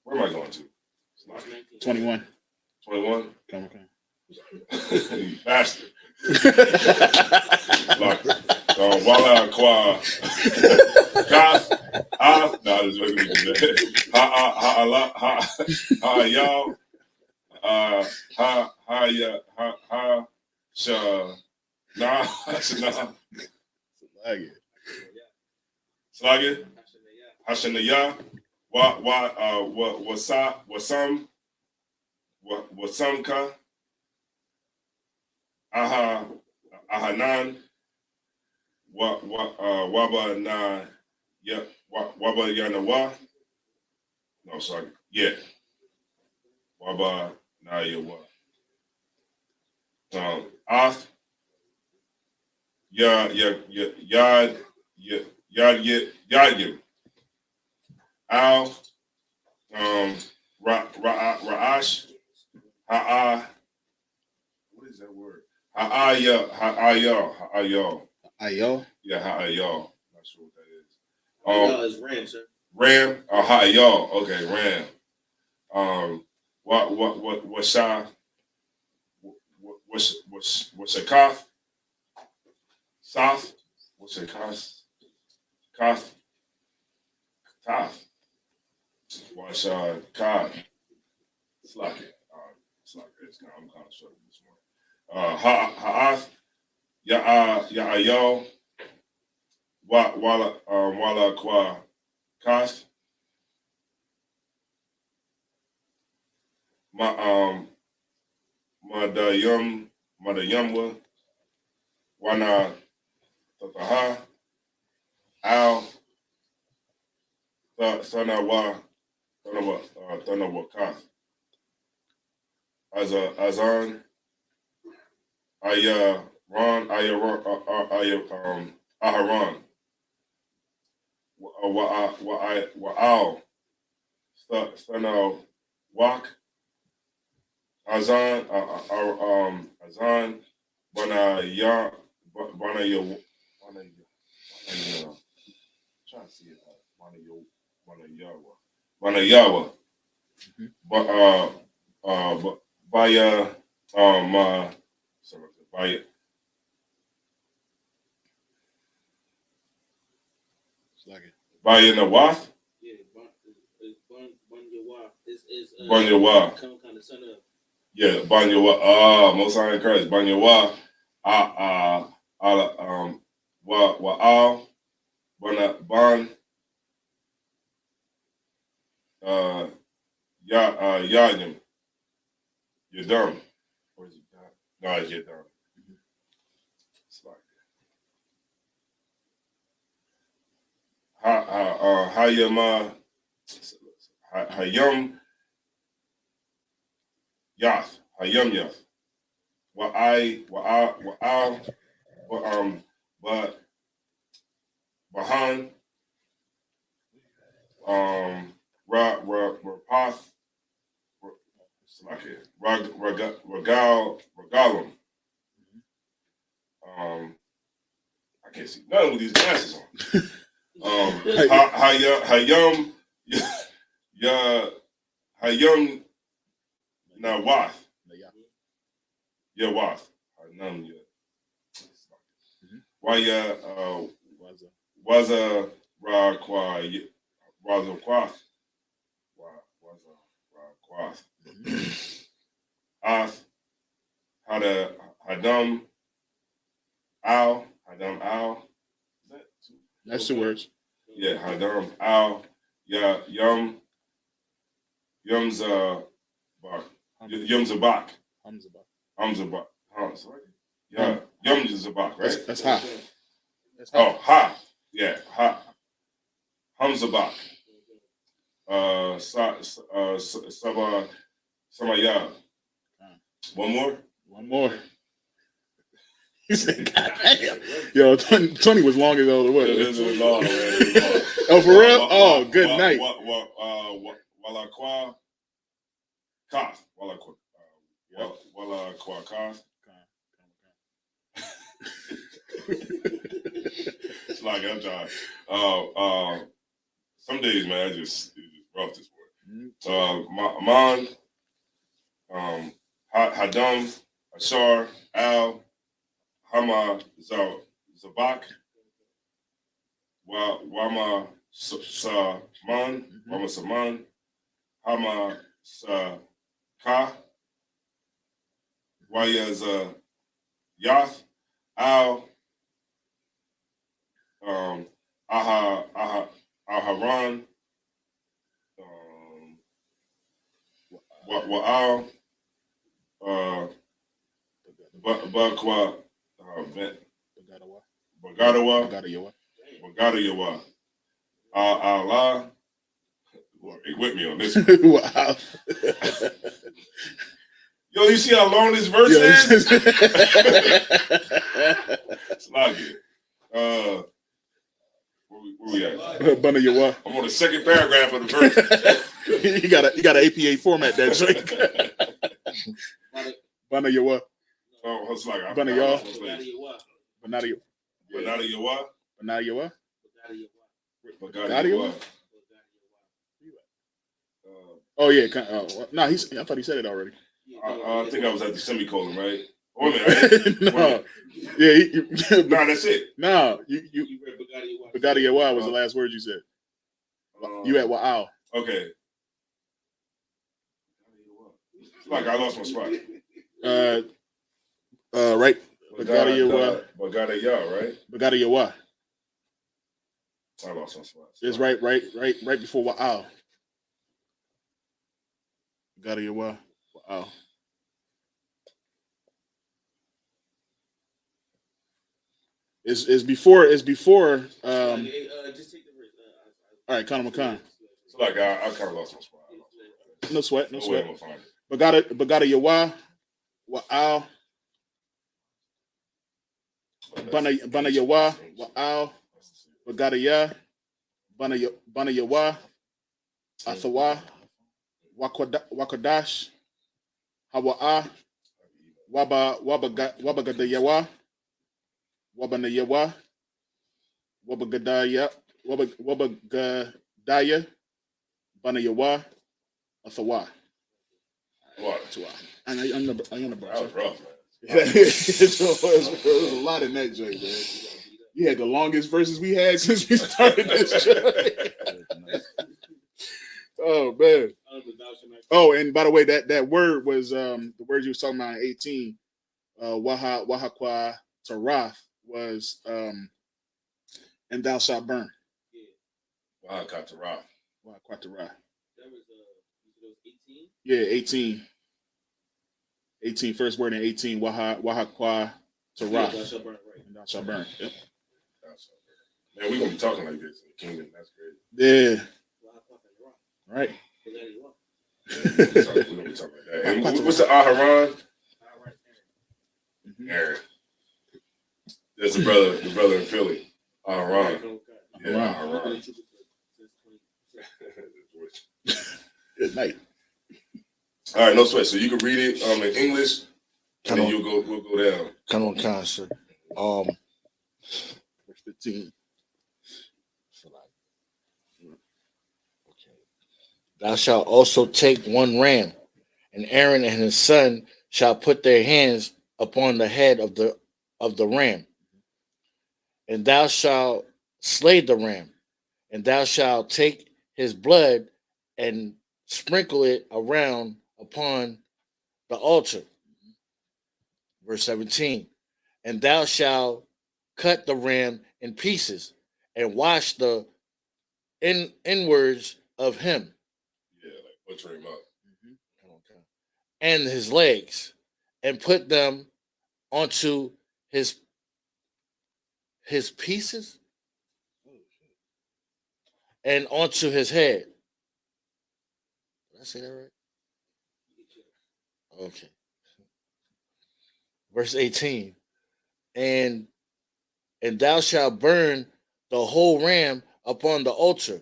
Where am I going to? 21. 21? Okay. You bastard. Wala Kwa. Kaf. No, this is what we do. Y'all. Slagit. Hashanaya. Wasamka. Ahanan. Waba na. Yeah. Waba Yanawa. No, sorry. Yeah. Waba na Yawa. Ath. Yad. Al. Ra'ash. What is that word? Ha'ayal. Yeah, ha'ayal. Not sure what that is. Is Ram, sir. Ram or ha'ayal. Okay, Ram. What's a cough? Soft? What's a cough? Cough? Tough. What's cod? Slack it. I'm kind of struggling this morning. Ha'ath? Ya'ayal? Wala kwa kas? Madayamwa, Wana Tataha, Al, Thanawa Kath, Azan, Aharon, Wa'al, Thana Wak, Azan, Bana trying to see it. Bana Yawa. Baya, Baya Nawath. Yeah, Banyawa. Banyawa. Come kind of son of. Yeah, Banyawa. Most High in Christ. Banyawa. Wa'al. Ban. Yayim. You're dumb. Or is it dumb? No, you're dumb. It's like Hayam Yath. Hayam Yath. But Bahan Rapath, Regalum. I can't see nothing with these glasses on. Hayum Nawath. Yawath. Waya Waza Raquath. Ath Hadam Al. That's 2 words. Yeah, Hadam Al Yumzabak. Yeah, Yumzabak, right? That's ha. Oh, ha. Yeah, ha. Hamzabak. Samaya. One more? He said, God damn. Yo, 20 was long as all the way. This was long, man. Oh, for real? Oh, good night. Walaqua Koth. Walaqua Koth. It's like I'm trying. Some days, man, it's just rough this morning. Hadam, Ashar, Al, Hama, Zabak, Wama Saman, Hama Ka, Wayaz Yath, Al, Aharon, Wa'al, Bakwa, Bagadawa, Allah. With me on this one. Wow. Yo, you see how long this verse is? It's not good. Where we at? Bana Yawa. I'm on the second paragraph of the verse. you got to APA format that drink. Bana Yawa. Oh, it's like Bana Yawa. Banada Yawa. Oh yeah. No, I thought he said it already. I think I was at the semicolon, right? Oh, man. No. Yeah. No, that's it. No, you Bagada Yawa was the last word you said. You at Wa'al. Okay. It's like I lost my spot. Right. Bagada Yawa. Bagada Yawa, right? Bagada Yawa. I lost my spot. It's right before Wa'al. Bagada Yawa. Wa'al. It's before just take the verse. All right, Kana Makan. It's like I kind of lost my spot. No sweat. Bagada Yawa. Wa'al. Bana Yawa. Wa'al. Bagada Ya. Bana Yawa. Athawa. Wakadash. Hawa'a. Wabagada Yawa. Wabana Yawa, Wabagadaya, Bana Yawa, Athawa. I am the bro. That was rough, man. It was a lot in that joint, man. You had the longest verses we had since we started this joint. Oh man. Oh, and by the way, that word was the word you was talking about in 18. Wahakwa Tarath was and thou shalt burn. Wahakwa Tarath. Wahakwa Tarath. That was 18? Yeah, 18. 18, first word in 18. Wahakwa Tarath. Thou shalt burn, right. And thou shalt burn. Yep. Man, we gonna be talking like this in the kingdom. That's great. Yeah. Right. We're gonna be talking like that. And what's the Aharon? Aaron. There's the brother in Philly. Aharon. Yeah, Aharon. Good night. All right, no sweat. So you can read it in English, and then we'll go down. Come on, concert. Verse 15. Thou shalt also take one ram, and Aaron and his son shall put their hands upon the head of the ram, and thou shalt slay the ram, and thou shalt take his blood and sprinkle it around upon the altar. Verse 17. And thou shalt cut the ram in pieces and wash the inwards of him. Yeah, like butcher him up. And his legs, and put them onto his pieces and onto his head. Did I say that right? Okay. Verse 18. And thou shalt burn the whole ram upon the altar.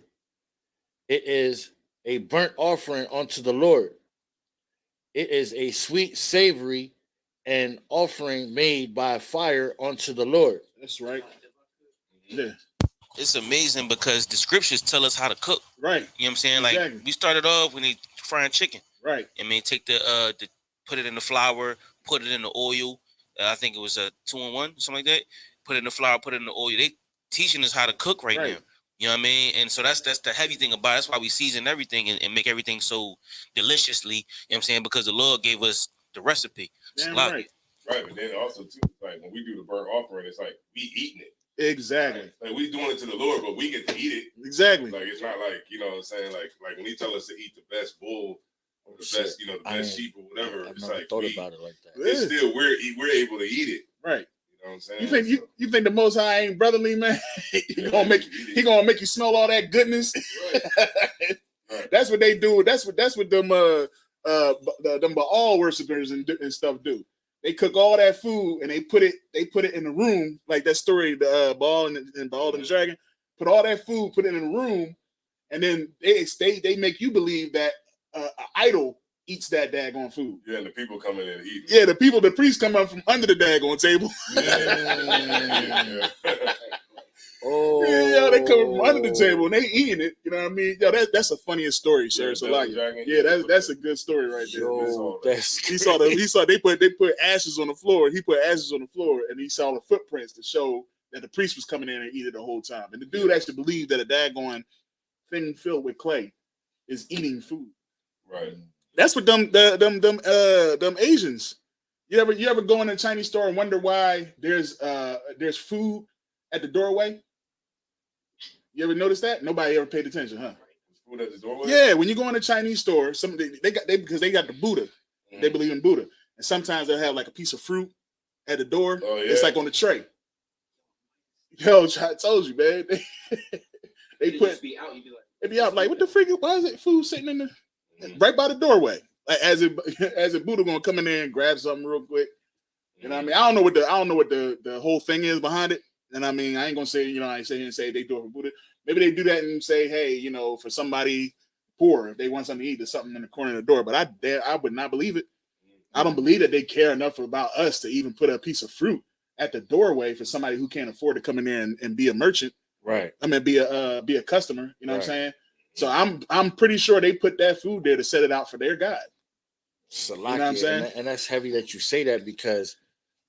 It is a burnt offering unto the Lord. It is a sweet savory and offering made by fire unto the Lord. That's right. Yeah. It's amazing because the scriptures tell us how to cook. Right. You know what I'm saying? Exactly. Like we started off when they frying chicken. Right. I mean, take the put it in the flour, put it in the oil. I think it was a 2-in-1, something like that. Put it in the flour, put it in the oil. They teaching us how to cook right now. You know what I mean? And so that's the heavy thing about it. That's why we season everything and make everything so deliciously, you know what I'm saying? Because the Lord gave us the recipe. Right. Right, but then also too, like when we do the burnt offering, it's like we eating it. Exactly. Like we doing it to the Lord, but we get to eat it. Exactly. Like it's not like, you know what I'm saying? Like when he tell us to eat the best bull or the best, the best sheep or whatever, it's like thought about it like that. It's still we're able to eat it. Right. You know what I'm saying? You think the Most High ain't brotherly, man? He gonna make you smell all that goodness. Right. That's what they do. That's what them Baal worshipers and stuff do. They cook all that food and they put it in the room, like that story, the Baal and Baal and the dragon. Put all that food, put it in the room, and then they make you believe that an idol eats that daggone food. Yeah, and the people come in and eat. Yeah, the priests come up from under the daggone table. Yeah. Oh, yeah, they come from under the table and they eating it. You know what I mean? Yo, that's the funniest story, sir. So like, that's a good story right there. Yo, he saw they put ashes on the floor. He put ashes on the floor and he saw the footprints to show that the priest was coming in and eating it the whole time. And the dude actually believed that a daggone thing filled with clay is eating food. Right. That's what them Asians. You ever go in a Chinese store and wonder why there's food at the doorway? You ever notice that? Nobody ever paid attention, huh? Food at the doorway? Yeah, when you go in a Chinese store, because they got the Buddha. Mm-hmm. They believe in Buddha. And sometimes they'll have like a piece of fruit at the door. Oh, yeah. It's like on the tray. Yo, I told you, man. They put be out, it'd be out like, what the freak? Why is it food sitting in the right by the doorway? Like as if Buddha gonna come in there and grab something real quick. You know what I mean? I don't know what the whole thing is behind it. And I mean, I ain't gonna say, I ain't saying say they do it for Buddha. Maybe they do that and say, hey, for somebody poor, if they want something to eat, there's something in the corner of the door. But I would not believe it. I don't believe that they care enough about us to even put a piece of fruit at the doorway for somebody who can't afford to come in there and be a merchant. Right. I mean, be a customer. You know what I'm saying? So I'm pretty sure they put that food there to set it out for their God. You know what I'm saying? And that's heavy that you say that because,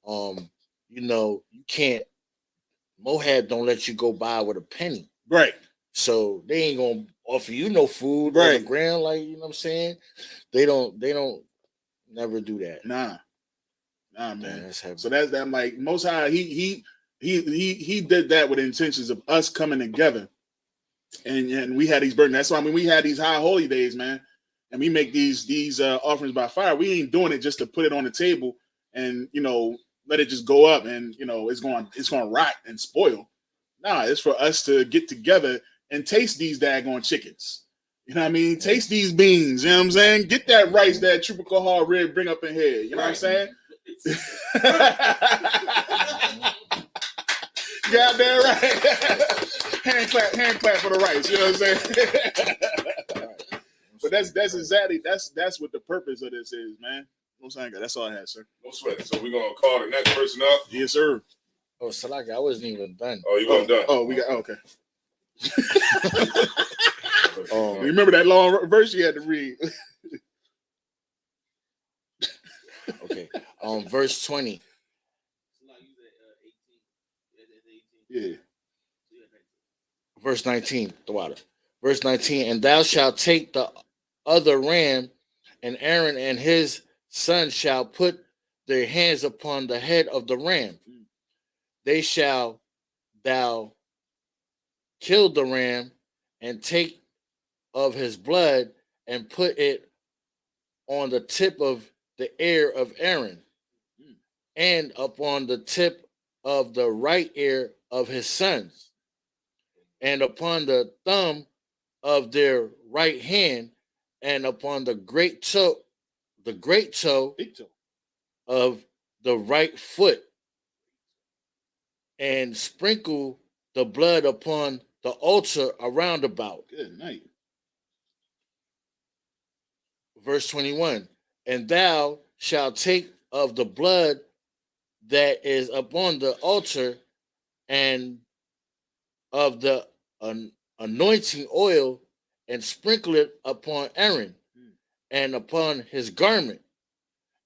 you can't. Moab don't let you go by with a penny. Right. So they ain't gonna offer you no food on the ground, like, you know what I'm saying? They don't never do that. Nah, man. That's heavy. So that's that. Like Most High, he did that with intentions of us coming together, and we had these burdens. That's why we had these high holy days, man, and we make these offerings by fire. We ain't doing it just to put it on the table and let it just go up and it's going to rot and spoil. Nah, it's for us to get together and taste these daggone chickens. You know what I mean? Taste these beans. You know what I'm saying? Get that rice, that triple kahar rib, bring up in here. You know what I'm saying? Got that right. hand clap for the rice. You know what I'm saying? But that's exactly that's what the purpose of this is, man. No saying, that's all I had, sir. No sweat. So we're gonna call the next person up. Yes, sir. Oh, Salaki, I wasn't even done. Oh, you weren't done. Oh, we got okay. Remember that long verse you had to read. Okay. Verse 20. Yeah. Verse 19, the water. Verse 19, and thou shalt take the other ram, and Aaron and his sons shall put their hands upon the head of the ram. They shall thou kill the ram, and take of his blood, and put it on the tip of the ear of Aaron, and upon the tip of the right ear of his sons, and upon the thumb of their right hand, and upon the great toe of the right foot, and sprinkle the blood upon the altar around about. Good night. Verse 21, and thou shalt take of the blood that is upon the altar, and of the anointing oil, and sprinkle it upon Aaron, and upon his garment,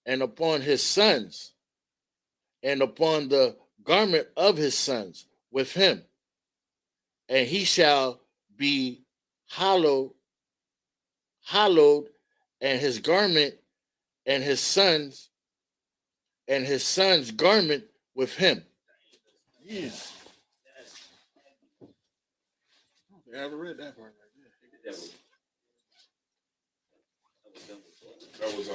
and upon his sons, and upon the garment of his sons with him. And he shall be hallowed, and his garment, and his sons' garment with him. Yeah. I haven't read that part right there. That was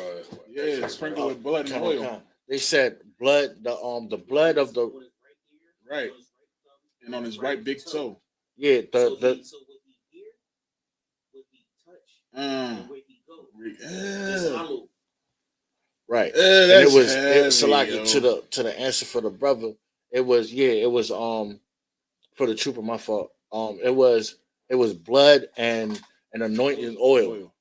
yeah, sprinkle with blood and oil. They said blood, the blood of the right, and on his right big toe. Yeah, right. And it was so like to the answer for the brother. It was for the trooper. My fault. It was blood and anointing oil.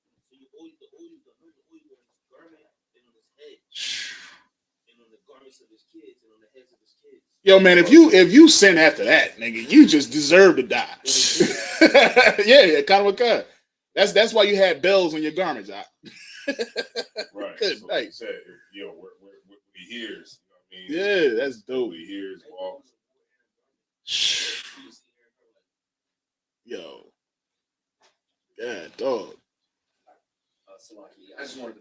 Yo, man, if you sin after that, nigga, you just deserve to die. yeah, kind of a. That's why you had bells on your garments, out. Right. Good so night. Said, what he hears. You know what I mean? Yeah, that's dope. What he hears, walks. Yo. God, dog. I just wanted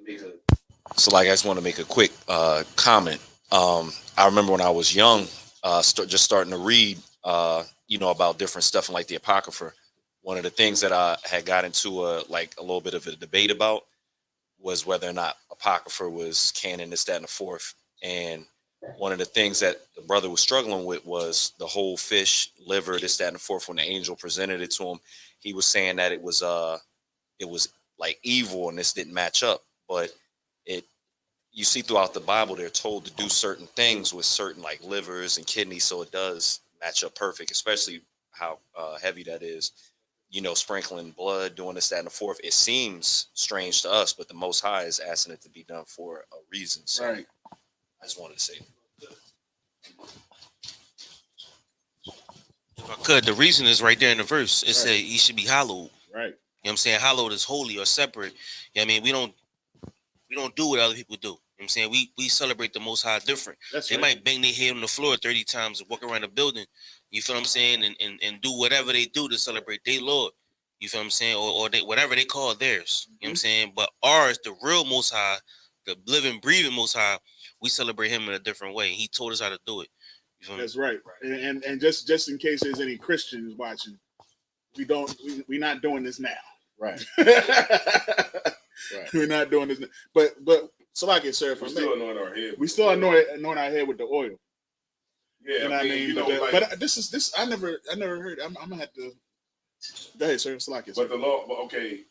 to make a quick comment. I remember when I was young, just starting to read, about different stuff and like the Apocrypha. One of the things that I had got into a little bit of a debate about was whether or not Apocrypha was canon, this, that, and the fourth. And one of the things that the brother was struggling with was the whole fish, liver, this, that, and the fourth. When the angel presented it to him, he was saying that it was like evil and this didn't match up. But you see throughout the Bible, they're told to do certain things with certain like livers and kidneys, so it does match up perfect, especially how heavy that is. Sprinkling blood, doing this, that, and the fourth. It seems strange to us, but the Most High is asking it to be done for a reason. So right. I just wanted to say if I could, the reason is right there in the verse. It said he should be hallowed. Right. You know what I'm saying? Hallowed is holy or separate. You know what I mean? We don't do what other people do. You know what I'm saying? We celebrate the Most High different. They might bang their head on the floor 30 times and walk around the building. You feel what I'm saying? And do whatever they do to celebrate their Lord. You feel what I'm saying? Or they, whatever they call theirs. You know what I'm saying? But ours, the real Most High, the living, breathing Most High, we celebrate him in a different way. He told us how to do it. You feel That's right. And just in case there's any Christians watching, we're not doing this now. Right. We're not doing this now. But so like it, sir, we still anoint our head. We still anoint our head with the oil. Yeah, you know what I mean? But this I never heard. I'm gonna have to. Go ahead, sir. It's like it. But the law, okay.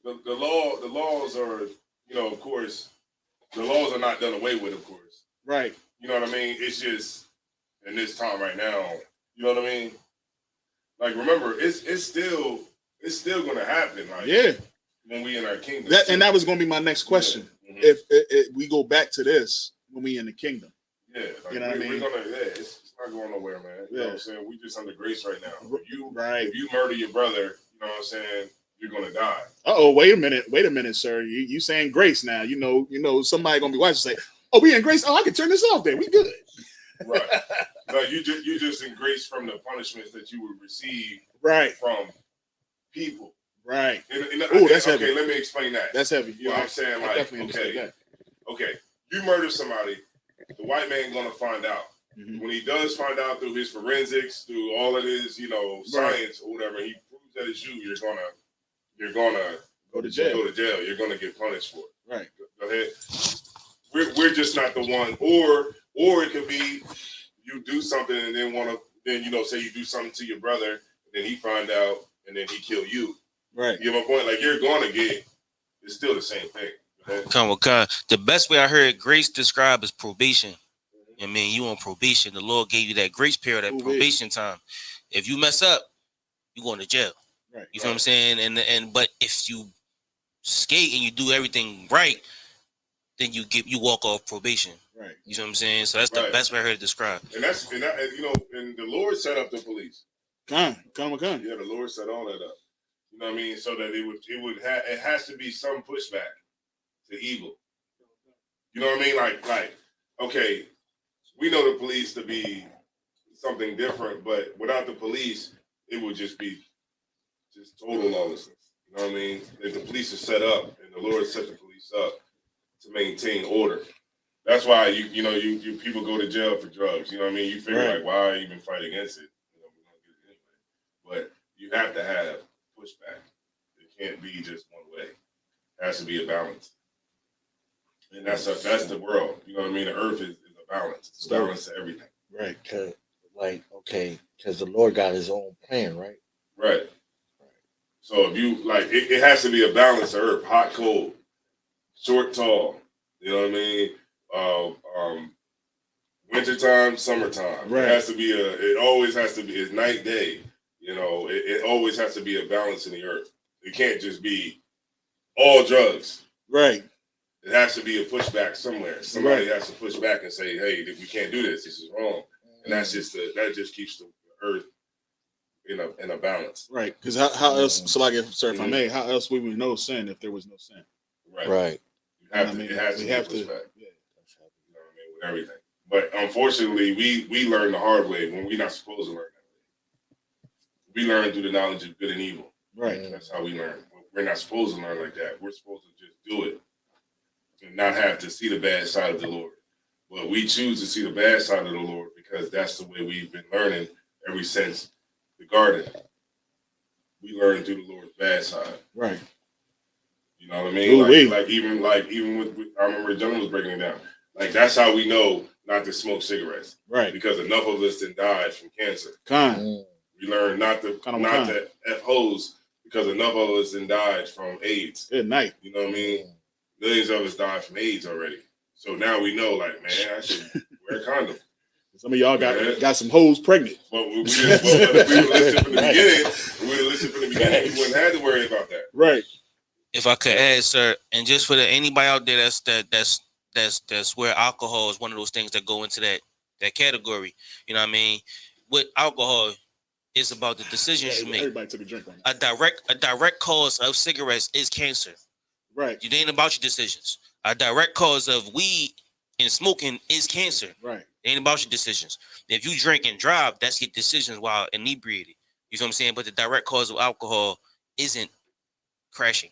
The laws are, of course, the laws are not done away with, of course. Right. You know what I mean? It's just in this time right now. You know what I mean? Like, remember, it's still it's still gonna happen. Like, yeah, when we in our kingdom. That was gonna be my next question. Yeah. Mm-hmm. If we go back to this when we in the kingdom. Yeah, like you know what I mean? We're gonna, it's not going nowhere, man. You know what I'm saying? We just under grace right now. Right. If you murder your brother, you know what I'm saying, you're gonna die. Wait a minute, sir. You saying grace now? You know, somebody gonna be watching and say, "Oh, we in grace. Oh, I can turn this off. Then we good." Right. No, you just in grace from the punishments that you would receive. Right. From people. Right. Oh, that's heavy. Okay, let me explain that. That's heavy. You know what I'm saying? I like, definitely understand that. Okay, you murder somebody, the white man gonna find out. Mm-hmm. When he does find out through his forensics, through all of his, science or whatever, he proves that it's you. You're gonna go to jail. You're gonna get punished for it. Right. Go ahead. We're just not the one. Or it could be you do something and then say you do something to your brother, and then he find out, and then he kill you. Right. You get my point? Like, you're gonna get. It's still the same thing. The best way I heard grace described is probation. I mean, you on probation. The Lord gave you that grace period, that probation time. If you mess up, you going to jail. Right. You feel what I'm saying? But if you skate and you do everything right, then you walk off probation. Right. You know what I'm saying? So that's the best way I heard it described. And and the Lord set up the police. Come. Yeah, the Lord set all that up. You know what I mean? So that it has to be some pushback to evil. You know what I mean? Like, okay, we know the police to be something different, but without the police, it would just be total lawlessness. You know what I mean? If the police are set up, and the Lord set the police up to maintain order. That's why you people go to jail for drugs. You know what I mean? You figure like, why even fight against it? We're gonna get it anyway. But you have to have pushback. It can't be just one way. It has to be a balance. And that's the world. You know what I mean? The earth is a balance. It's a balance to everything. Right. Because the Lord got his own plan, right? Right. So if you it has to be a balance of earth, hot, cold, short, tall. You know what I mean? Wintertime, summertime. Right. It always has to be. It's night, day. It always has to be a balance in the earth. It can't just be all drugs. Right. It has to be a pushback somewhere. Somebody has to push back and say, "Hey, we can't do this. This is wrong." And that just keeps the earth in a balance. Right. Because how else? So, if I may, how else would we know sin if there was no sin? Right. It has to be a pushback. Yeah. You know what I mean? With everything. But unfortunately, we learn the hard way when we're not supposed to learn that way. We learn through the knowledge of good and evil. Right. That's how we learn. We're not supposed to learn like that. We're supposed to just do it and not have to see the bad side of the Lord. But we choose to see the bad side of the Lord because that's the way we've been learning ever since the garden. We learn through the Lord's bad side. Right. You know what I mean? Even with I remember John was breaking it down. Like, that's how we know not to smoke cigarettes. Right. Because enough of us done died from cancer. We learned not to F hoes because enough of us done died from AIDS. Good night. You know what I mean? Millions of us died from AIDS already. So now we know, like, man, I should wear a condom. Some of y'all got some hoes pregnant. But we would listen from the beginning. We wouldn't have to worry about that. Right. If I could add, sir, and just for anybody out there that's where alcohol is one of those things that go into that category. You know what I mean? With alcohol, it's about the decisions you make. Everybody took a drink right now. A direct cause of cigarettes is cancer. Right. It ain't about your decisions. A direct cause of weed and smoking is cancer. Right. It ain't about your decisions. If you drink and drive, that's your decisions while inebriated. You know what I'm saying? But the direct cause of alcohol isn't crashing.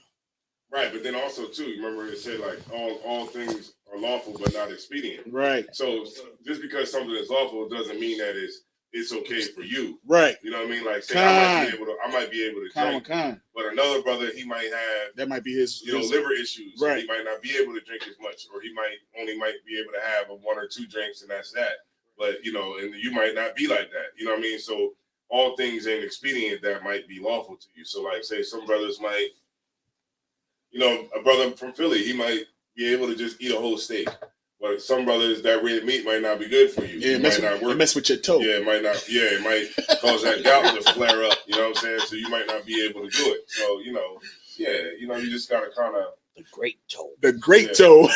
Right, but then also too, remember it said like all things are lawful but not expedient. Right. So just because something is lawful doesn't mean that it's okay for you. Right. You know what I mean? Like, say I might be able to drink, but another brother, he might have that might be his liver issues. Right. He might not be able to drink as much, or he might be able to have 1 or 2 drinks and that's that. But and you might not be like that. You know what I mean? So all things ain't expedient that might be lawful to you. So like, say some brothers might, a brother from Philly, he might be able to just eat a whole steak. But some brothers, that red meat might not be good for you. Yeah, it might not work. It mess with your toe. Yeah, it might not. Yeah, it might cause that gout to flare up. You know what I'm saying? So you might not be able to do it. So you just gotta kind of the great toe. The great toe.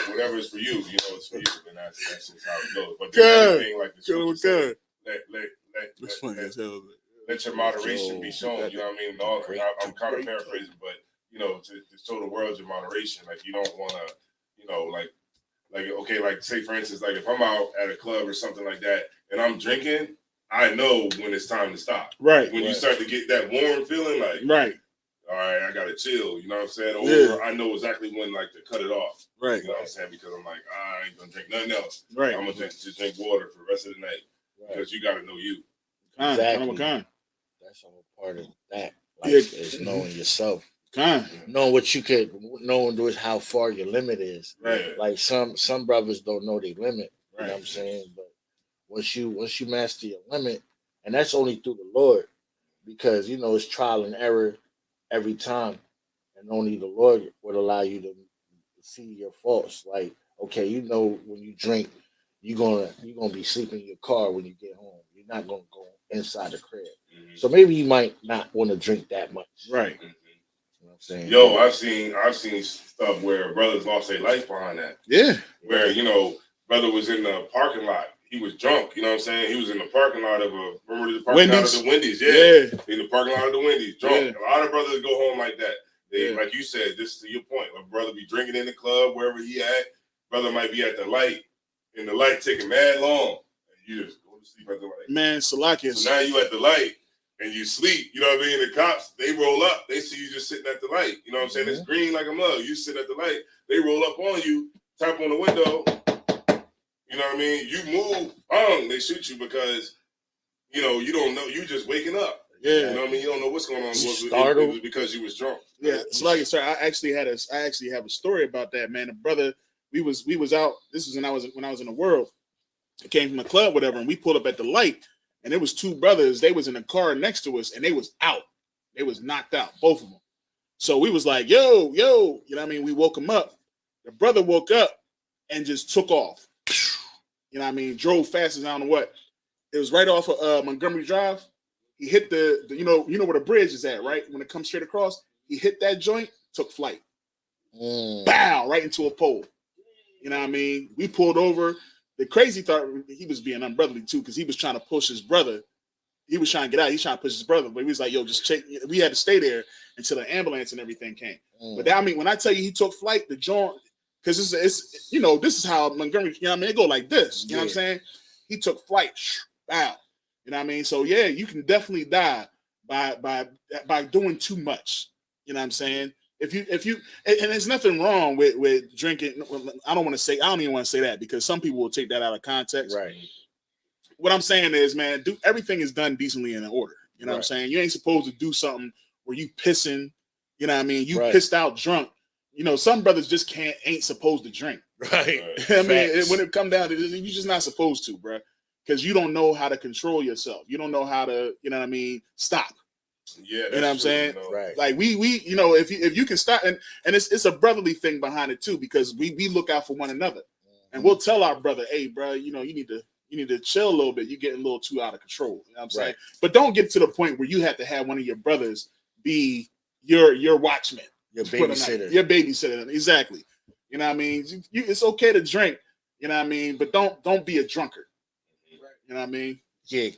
Whatever is for you, it's for you, and that's just how it goes. But everything like the scripture said, let your moderation be shown. You know what I mean? I'm kind of paraphrasing, but to show the world your moderation. Like you don't want to, like say for instance, like if I'm out at a club or something like that, and I'm drinking, I know when it's time to stop. Right. When you start to get that warm feeling, like right. All right, I gotta chill. You know what I'm saying? Or I know exactly when like to cut it off. Right. You know what I'm saying? Because I'm like, I ain't gonna drink nothing else. Right. I'm gonna just drink water for the rest of the night because you gotta know you. Exactly. That's all part of that. Like, is knowing yourself. Knowing what you could, knowing how far your limit is. Right. Like some brothers don't know their limit. You know what I'm saying? But once you master your limit, and that's only through the Lord, because it's trial and error every time, and only the Lord would allow you to see your faults. Like, okay, when you drink, you're gonna be sleeping in your car when you get home. You're not gonna go inside the crib. Mm-hmm. So maybe you might not want to drink that much. Right. Mm-hmm. You know what I'm saying? Yo, I've seen stuff where brothers lost their life behind that. Yeah. Where, brother was in the parking lot. He was drunk, you know what I'm saying? He was in the parking lot of remember the parking lot of the Wendy's? Yeah. In the parking lot of the Wendy's, drunk. Yeah. A lot of brothers go home like that. They, like you said, this is your point. A brother be drinking in the club, wherever he at. Brother might be at the light, and the light taking mad long. And you just go to sleep at the light. Man, Salakius. So now you at the light, and you sleep. You know what I mean? The cops, they roll up. They see you just sitting at the light. You know what I'm saying? It's green like a mug. You sit at the light. They roll up on you, tap on the window. You know what I mean? You move, they shoot you because, you don't know. You just waking up. Yeah. You know what I mean? You don't know what's going on. It was because you was drunk. Yeah. Salakius, sir, I actually have a story about that, man. The brother, we was out. This was when I was in the world. I came from a club, whatever, and we pulled up at the light, and there was two brothers. They was in a car next to us, and they was out. They was knocked out, both of them. So we was like, yo, you know what I mean? We woke him up. The brother woke up and just took off. You know what I mean? Drove fast as I don't know what. It was right off of Montgomery Drive. He hit the you know where the bridge is at, right? When it comes straight across, he hit that joint, took flight. Bow, right into a pole. You know what I mean? We pulled over. The crazy thought he was being unbrotherly too, because he was trying to push his brother. He was trying to get out. He's trying to push his brother, but he was like, "Yo, just check." We had to stay there until the ambulance and everything came. But that, I mean, when I tell you he took flight, the joint, because it's this is how Montgomery. You know what I mean? It go like this. You know what I'm saying? He took flight. Wow. You know what I mean? So yeah, you can definitely die by doing too much. You know what I'm saying? If you and there's nothing wrong with drinking. I don't even want to say that because some people will take that out of context. Right. What I'm saying is, man, everything is done decently and in order. You know what I'm saying? You ain't supposed to do something where you pissing. You know what I mean? You pissed out drunk. Some brothers just ain't supposed to drink. Right. I mean, when it come down to this, you're just not supposed to, bro. Because you don't know how to control yourself. You don't know how to, stop. Yeah, you know what I'm saying? Right. Like we if you can stop, and it's a brotherly thing behind it too, because we look out for one another, and we'll tell our brother, hey, bro, you need to chill a little bit. You're getting a little too out of control. You know what I'm saying? But don't get to the point where you have to have one of your brothers be your watchman, your babysitter. Your babysitter. Exactly. You know what I mean? It's okay to drink. You know what I mean? But don't be a drunkard. You know what I mean? Yeah,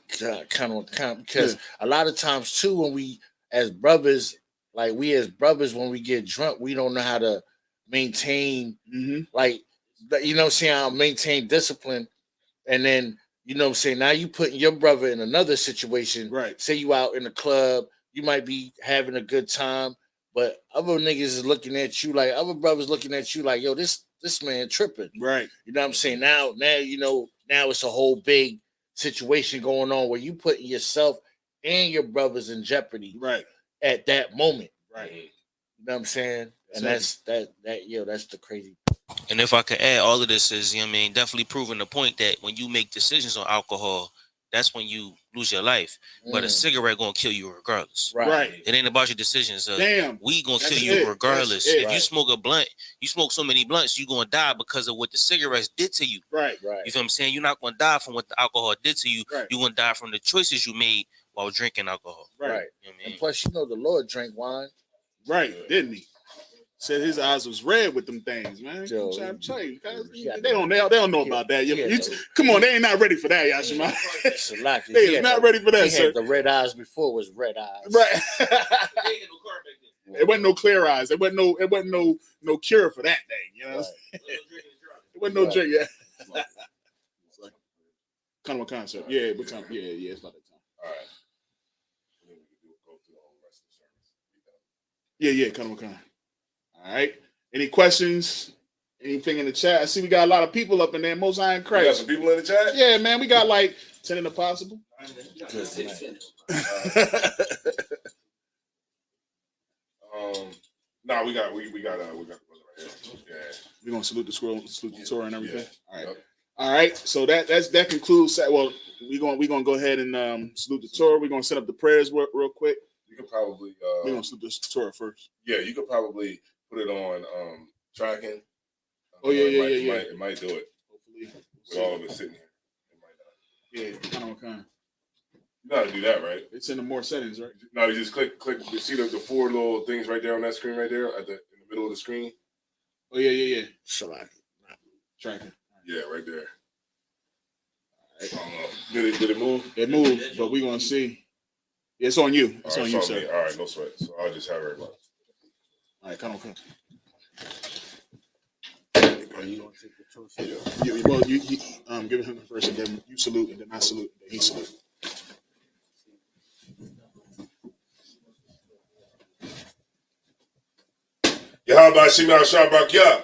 kind of, because a lot of times too, when we as brothers, when we get drunk, we don't know how to maintain, how maintain discipline, and then now you putting your brother in another situation. Right. Say you out in the club, you might be having a good time, but other niggas is looking at you other brothers looking at you like, yo, this man tripping. Right. You know what I'm saying? Now it's a whole big situation going on where you putting yourself and your brothers in jeopardy at that moment. Right. You know what I'm saying? And that's the crazy. And if I could add, all of this is, definitely proving the point that when you make decisions on alcohol, that's when you lose your life. But a cigarette gonna kill you regardless. Right. It ain't about your decisions. Damn. Weed gonna kill That's you it. regardless. That's it. If you Right. smoke a blunt, you smoke so many blunts, you gonna die because of what the cigarettes did to you. Right. Right. You feel what I'm saying? You're not gonna die from what the alcohol did to you. Right. You're gonna die from the choices you made while drinking alcohol. Right. Right. You know what I And mean? plus, you know, the Lord drank wine. Right. Didn't he? Said his eyes was red with them things, man. Yo, I'm trying to tell you, guys, he had they don't know about that. Come on, they ain't not ready for that, Yashima. Salaki. They is not ready for that, He sir. had the red eyes before was red eyes. Right. It wasn't no clear eyes. It wasn't no cure for that thing. You know, Right. it wasn't no Right. drink. Yeah. Kind of a concept. Yeah, what time? Yeah, it's about that time. All right. Yeah, kind of a kind. All right. Any questions? Anything in the chat? I see we got a lot of people up in there. Most High in You got Christ. some people in the chat? Yeah, man, we got like 10 in the possible. Nah, we got the brother right here. Yeah. We're gonna salute the scroll, salute the Torah and everything. Yeah. All right. Yep. All right. So that concludes. Well, we're gonna go ahead and salute the Torah. We're gonna set up the prayers real quick. You could probably We're gonna salute the Torah first. yeah, you could probably put it on tracking. Oh yeah. It might do it. Hopefully. With all of it sitting here. It might not. Yeah, kind of kind. You know how to do that, right? It's in the more settings, right? No, you just click. You see the four little things right there on that screen right there in the middle of the screen? Oh yeah. Salaki. Tracking. Yeah, right there. Did it move? It moved, but we're gonna see. Yeah, it's on you. It's All on right, you, sir. me. All right, no sweat. So I'll just have everybody. All right, come on. Are you gonna take the toast? Well, you give him first, and then you salute, and then I salute, and then he salute. Yahweh Shimei Shabrak Yah.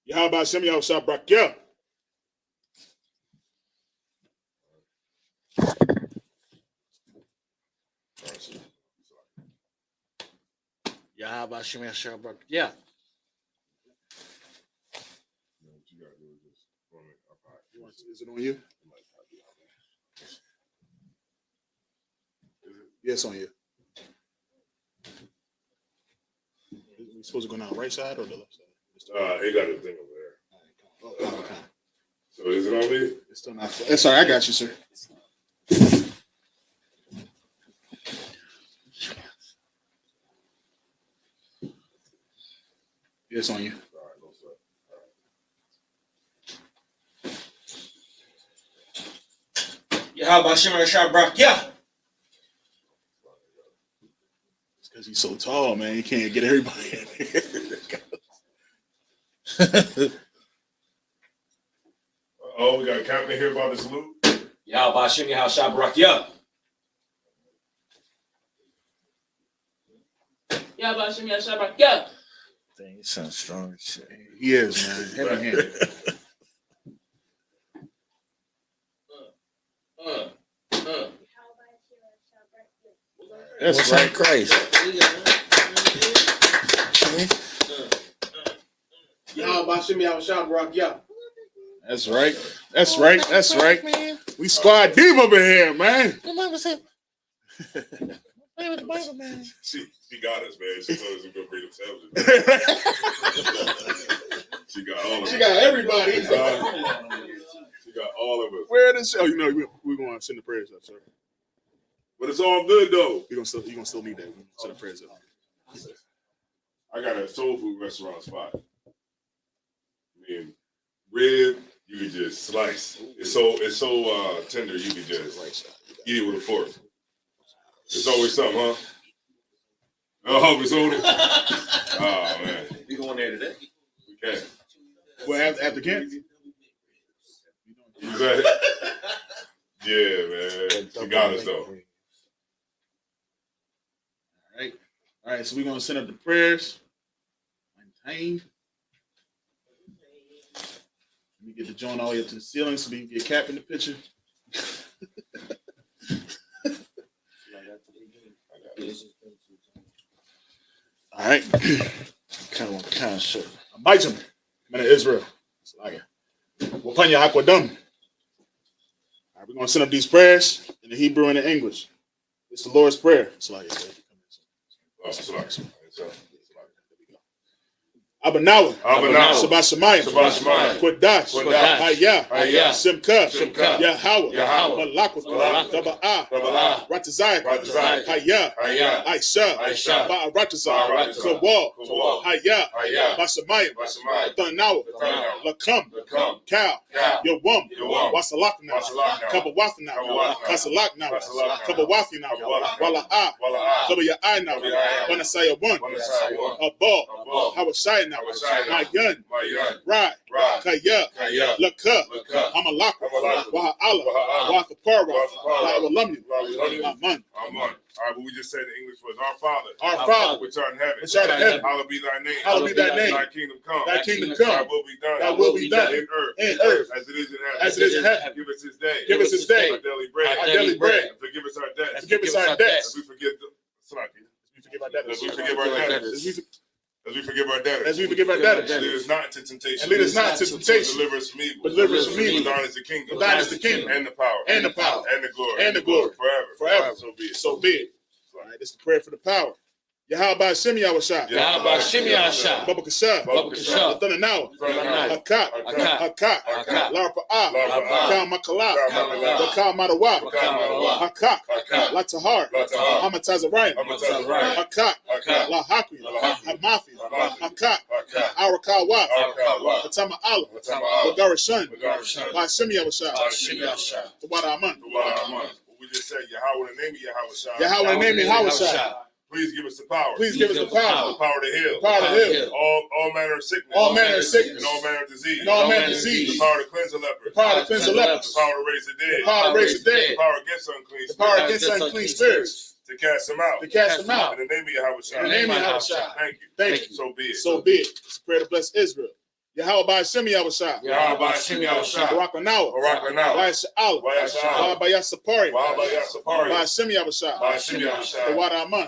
Yahweh Shem Yahweh Shabrak Yah. Yahweh Shem Shabbat. Yeah. Is it on you? Yes, on you. We supposed to go down the right side or the left side? He got a thing over there. Okay. So is it on me? It's still not. Sorry, I got you, sir. It's on you. All right, no sweat. Yahweh Shimon Shabrak, yeah. It's because he's so tall, man. You can't get everybody in there. Oh, we got a captain here about the salute. Yahweh Shimon Shabrak, yeah. Yahweh Shimon Shabbat, yeah. Dang, you sound strong as shit. He is, man. Heavy handed. That's right, Christ. Yahweh Shem Yahweh Shabrak, yeah. That's right. That's right. That's right. We squad deep up in here, man. She got us, man. She told us to go bring themselves. She got all of us. She got everybody. She got all of us. Where is? Oh, you know, we're going to send the prayers up, sir. But it's all good though. You're gonna still need that. We're gonna send the prayers up. I got a soul food restaurant spot. I mean, rib, you can just slice. It's so tender. You can just eat it with a fork. It's always something, huh? Oh, it's on it. Oh man, You going there today? we can. Well, after camp. You got it? Yeah, man. She got us though. All right. So we're gonna send up the prayers. Maintain. Let me get the joint all the way up to the ceiling so we can get Cap in the picture. All right. Kind of shit. Abijam, man of Israel Wapanya Hakwadam. All right, we're going to send up these prayers in the Hebrew and the English. It's the Lord's Prayer. Abanawa, Shabbat Shemayim, Kodash, Hayah, Simka, Yahweh, Malakwa, Taba'ah, Ratazai, Hayah, Aisha, Ba'aratazai, Kawal, Hayah, Bashamayim, Thanawa, Lakam, Cow, Yawam, Wasalakna, Kabawafna, Kasalakna, Kabawafina, Wala'ah, Kabaya'ina, Banasaya 1, Abal, Hawashai. My gun, right, Kaya, Laka, Amalaka, Waha'ala, Wathapara, Walamni, Aman. All right, what we just said in English was Our Father, which art in heaven. Hallowed be thy name. Hallowed be thy name. Thy kingdom come. Thy kingdom come. Thy will be done. Thy will be done in earth. As it is in heaven. As it is in heaven. Give us this day. Give us this day. Our daily bread. Our daily bread. And forgive us our debts. Forgive us our debts. As we forgive our debtors. As we forgive our debtors. As we forgive our debtors. As we forgive our debtors. And lead us not into temptation. And lead us not into temptation. Deliver us from evil. But deliver us from evil. For thine is the kingdom. For thine is the kingdom. And the power. And the power. And the glory. And the glory. Forever. So be it. So be it. All right, this is the prayer for the power. Yahweh Shem Yahweh Yahweh Shem Yahweh Baba Kasha, Thanawa, Hakat, Larpa'ah, Kal Makala, Kal Madawa, Hakak, Latahar, Hamatazarayim, Hakak, La Hakri, Hamafi, Hakak, Arakawa, Hatama Allah, Bagarashan, Hashem Yahweh, Tawada Aman. We just said Yahweh in the name of Yahweh. Yahweh in the name of Yahweh. Please give us the power. Please give us the power. The power to heal. The power to heal. All manner of sickness. All manner of sickness. And all manner of disease. And all manner of disease. The power to cleanse the leper. The power to cleanse the leper. The power to raise the dead. The power to raise the dead. The power against unclean spirits. The power against unclean spirits. To cast them out. To cast them out. In the name of Yahweh. In the name of Yahweh. Thank you. Thank you. So be it. So be it. It's a prayer to bless Israel. Yahweh Shem Yahweh. Yahweh Shem Yahweh. Barakanawa. Wayasha'ala. Wayasapari. Shem Yahweh. Tawada Aman.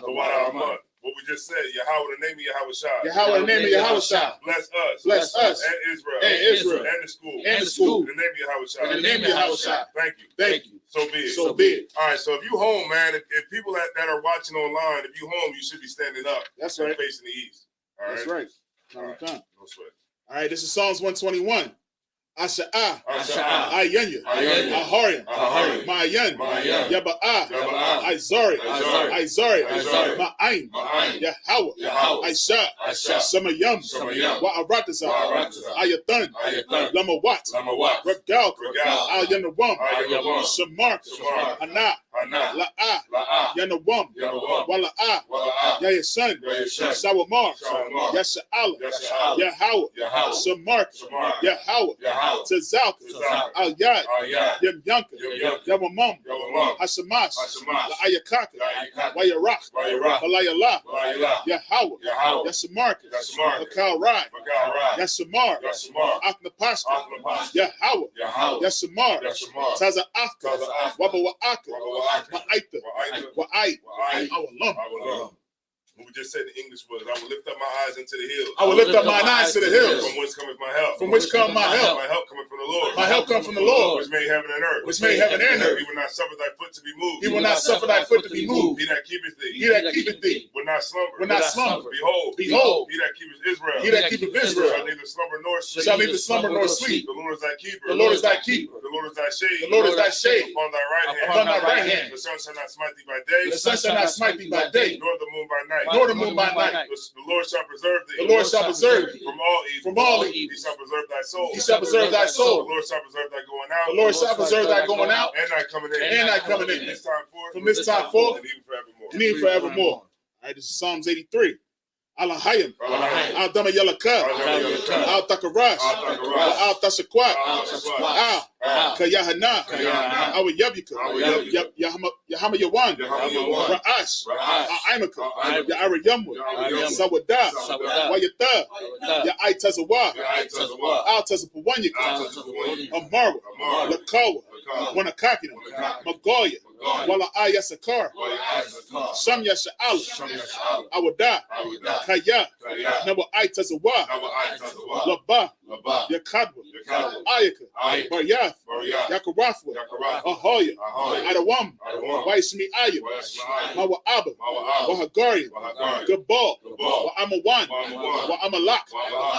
What we just said, Yahweh, the name of Yahweh. Yahweh, the name of Yahweh. Bless us. And Israel. And the school. In the name of Yahweh. In the name of Yahweh. Thank you. So be it. So be it. All right, so if you home, man, if people that are watching online, if you home, you should be standing up. That's right. Facing the east. All right. That's right. All right. No sweat. All right, this is Psalms 121. Asha'ah, Asha'ah, Ayanya, Aharian, Ma'ayan, Yaba'ah, Izari, Ma'ain, Yahweh, Aisha, Samayam, Wa'aratazah, Ayathan, Lamawat, Regal, Al-Yanawam, Shamar, Hana, La'ah, Yanawam, Wala'ah, Yayasan, Sawamar, Yasha'ala, Yahweh, Shamar, Yahweh, Tazal, Al Yad, Yam Yanka, Yamamam, Hashamash, Ayakaka, Wayarak, Walayala, Yahweh, Yashamarka, Makal Rai, Yashamar, Aknapashka, Yahweh, Yashamar, Taza Afka, Wabawaaka, Ma'aita, Wa'ai, Awalam. What we just said in English was, I will lift up my eyes into the hills. I will lift up my eyes to the hills. From whence cometh my help? From which comes my help? My help cometh from the Lord. My help comes from the Lord. Which made heaven and earth. Which made heaven and earth. He will not suffer thy foot to be moved. He will not suffer thy foot to be moved. He that keepeth thee. He that keepeth thee. Will not slumber. Will not slumber. Behold. Behold. He that keepeth Israel. He that keepeth Israel. Shall neither slumber nor sleep. Shall neither slumber nor sleep. The Lord is thy keeper. The Lord is thy keeper. The Lord is thy shade. The Lord is thy shade. Upon thy right hand. Upon thy right hand. The sun shall not smite thee by day. The sun shall not smite thee by day. Nor the moon by night. Nor the moon by night. The Lord shall preserve thee. The Lord shall preserve thee from all evil. From all evil. He shall preserve thy soul. He shall preserve thy soul. The Lord shall preserve thy going out. The Lord shall preserve thy going out. And thy coming in. And thy coming in. From this time forth. And even forevermore. And even forevermore. All right, this is Psalms 83. Alahayim, Al Dama Yalaka, Al Takarash, Al Tashakwat, Al Kayahana, Al Yabika, Yahama Yawan, Ra'ash, Al Imaka, Ya'ara Yamwa, Sawada, Wayata, Ya'ai Tazawa, Al Tazapawanyaka, Amara, Lakawa, Wanakakina, Magoya, Wala Ayasakar, Sam Yasha'ala, Awada, Kaya, Naba Aitazawa, Laba, Yakadwa, Ayaka, Baryath, Yakarathwa, Ahoya, Adawam, Waismi Aya, Mawa Abba, Wahagari, Gabal, Wa Amawan, Wa Amalak,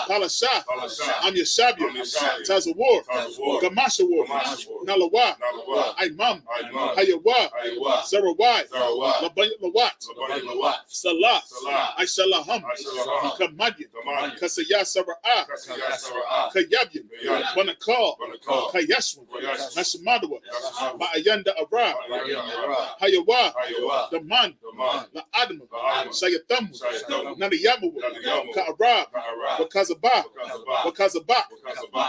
Palasha, Amyashabia, Tazawar, Gamashawar, Nalawa, Imam, Hayawa, Zarawai, Lawat, Salah, Aishalaham, Kamadyan, Kasaya Sara'ah, Kayabyan, Banakal, Kayashwan, Nashamadawa, Ma'ayanda Ara, Hayawa, Daman, La Adama, Shayatamu, Nadiyamawa, Ka'ara, Wakazaba,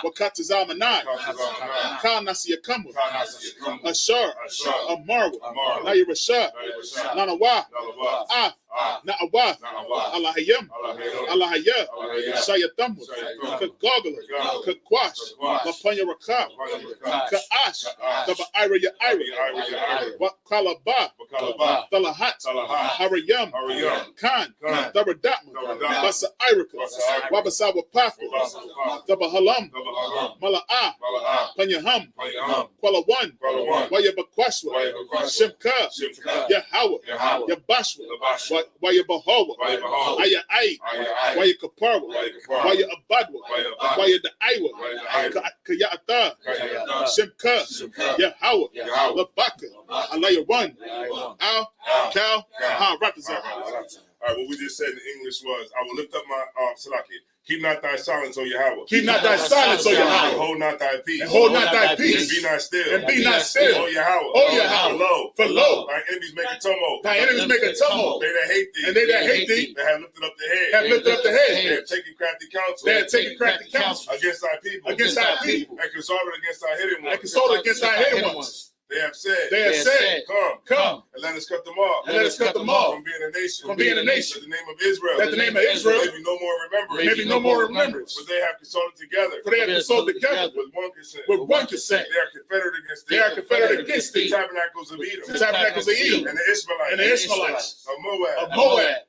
Wakatazamanai, Ka Nasiyakamu, Ashar, Amarwa, Naya Rashad, Nanawa, Na'awa, Allahayam, Allahaya, Shayatamu, Kagagala, Kakwash, Lapanya Rakab, Ka'ash, Ira Yaira, Wakalaba, Thalahat, Harayam, Khan, Tharadatma, Basa Irika, Wabasawa Pafu, Thabahalam, Mala'ah, Panyaham, Kwalawan, Wayabakwashwa, Shemka, Yahawa, Yabashwa, Wayabahawa, Aya Ai, Wayakapara, Waya Abadwa, Waya the Iwa, Kayata, Shemka, Yahawa, Labaka, Alaya One, Al, Cal, Ha, represent. All right, what we just said in English was, I will lift up my Salaki. Keep not thy silence, O Yahweh. Keep not thy silence, O Yahweh. And hold not thy peace. And hold not thy peace. And be not still. And be not still. O Yahweh. O Yahweh. For lo, thy enemies make a tumult. Thy enemies make a tumult. They that hate thee. And they that hate thee. They have lifted up their head. Have lifted up their head. They have taken crafty counsel. They have taken crafty counsel. Against thy people. Against thy people. And consulted against thy hidden ones. And consulted against thy hidden ones. They have said, come, and let us cut them off. And let us cut them off. From being a nation. From being a nation. That the name of Israel. That the name of Israel. Maybe no more remembrance. Maybe no more remembrance. But they have consulted together. For they have consulted together. With one consent. With one consent. They are confederate against thee. They are confederate against thee. The tabernacles of Edom. The tabernacles of Edom. And the Ishmaelites. And the Ishmaelites. Of Moab. Of Moab.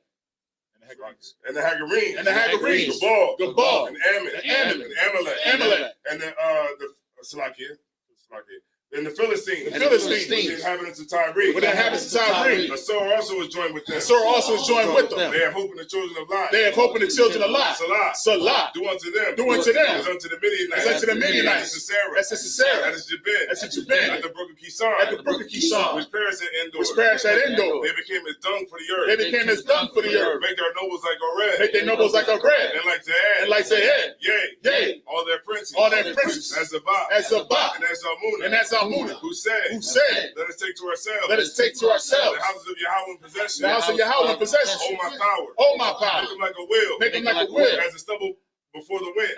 And the Hagarenes. And the Hagarenes. Gabal. And Ammon. And Amalek. And the Salakia. And the Philistines. With the inhabitants of Tyre. With the inhabitants of Tyre. Asur also was joined with them. They have hope in the children of Lot. They have hope in the children of Lot. Salah. Do unto them. As unto the Midianites. As unto the Midianites. That's Sisera. That is Jabin. At the brook of Kishon. Which perished at Endor. They became as dung for the earth. Make their nobles like Oreb. And like Zahad. Yea. All their princes. As Zabah. And as Almuna. Who said, let us take to ourselves. The houses of Yahweh in possession. Oh my power. Make them like a wheel. As a stubble before the wind.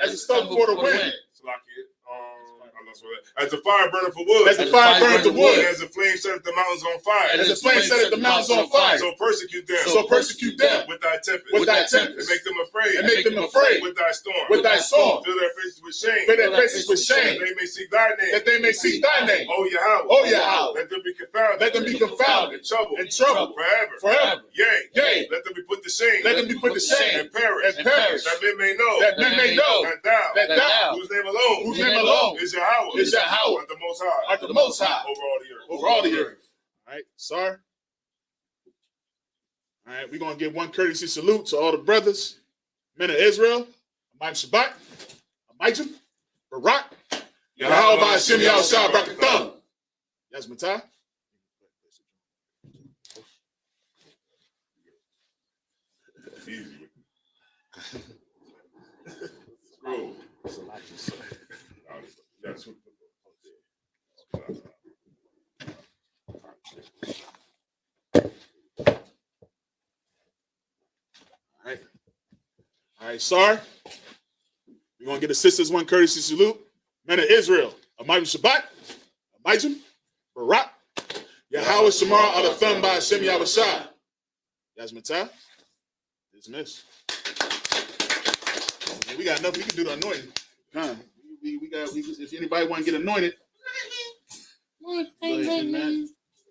As the fire burneth for wood. And as the flame setteth the mountains on fire. So persecute them. With thy tempest. And make them afraid. With thy storm. Fill their faces with shame. That they may see thy name. Oh Yahweh. Let them be confounded. In trouble. Forever. Yea. Let them be put to shame. And perish. That men may know. That thou. Whose name alone. Is Yahweh. At the Most High. Over all the earth. All right, sir. All right, we're going to give one courtesy salute to all the brothers, men of Israel, Amai Shabbat, Amijim, Barak, Yahweh Hashem Yahushua Barakatham. Yasmatai. All right, sir. We're going to get the sisters one courtesy salute. Men of Israel, Amai Shabbat, Amijim, Barak, Yahweh Shamar Adatham by Hashem Yahushua. Yasmatai. Dismiss. We got enough. We can do the anointing. We got. If anybody want to get anointed, go ahead, man.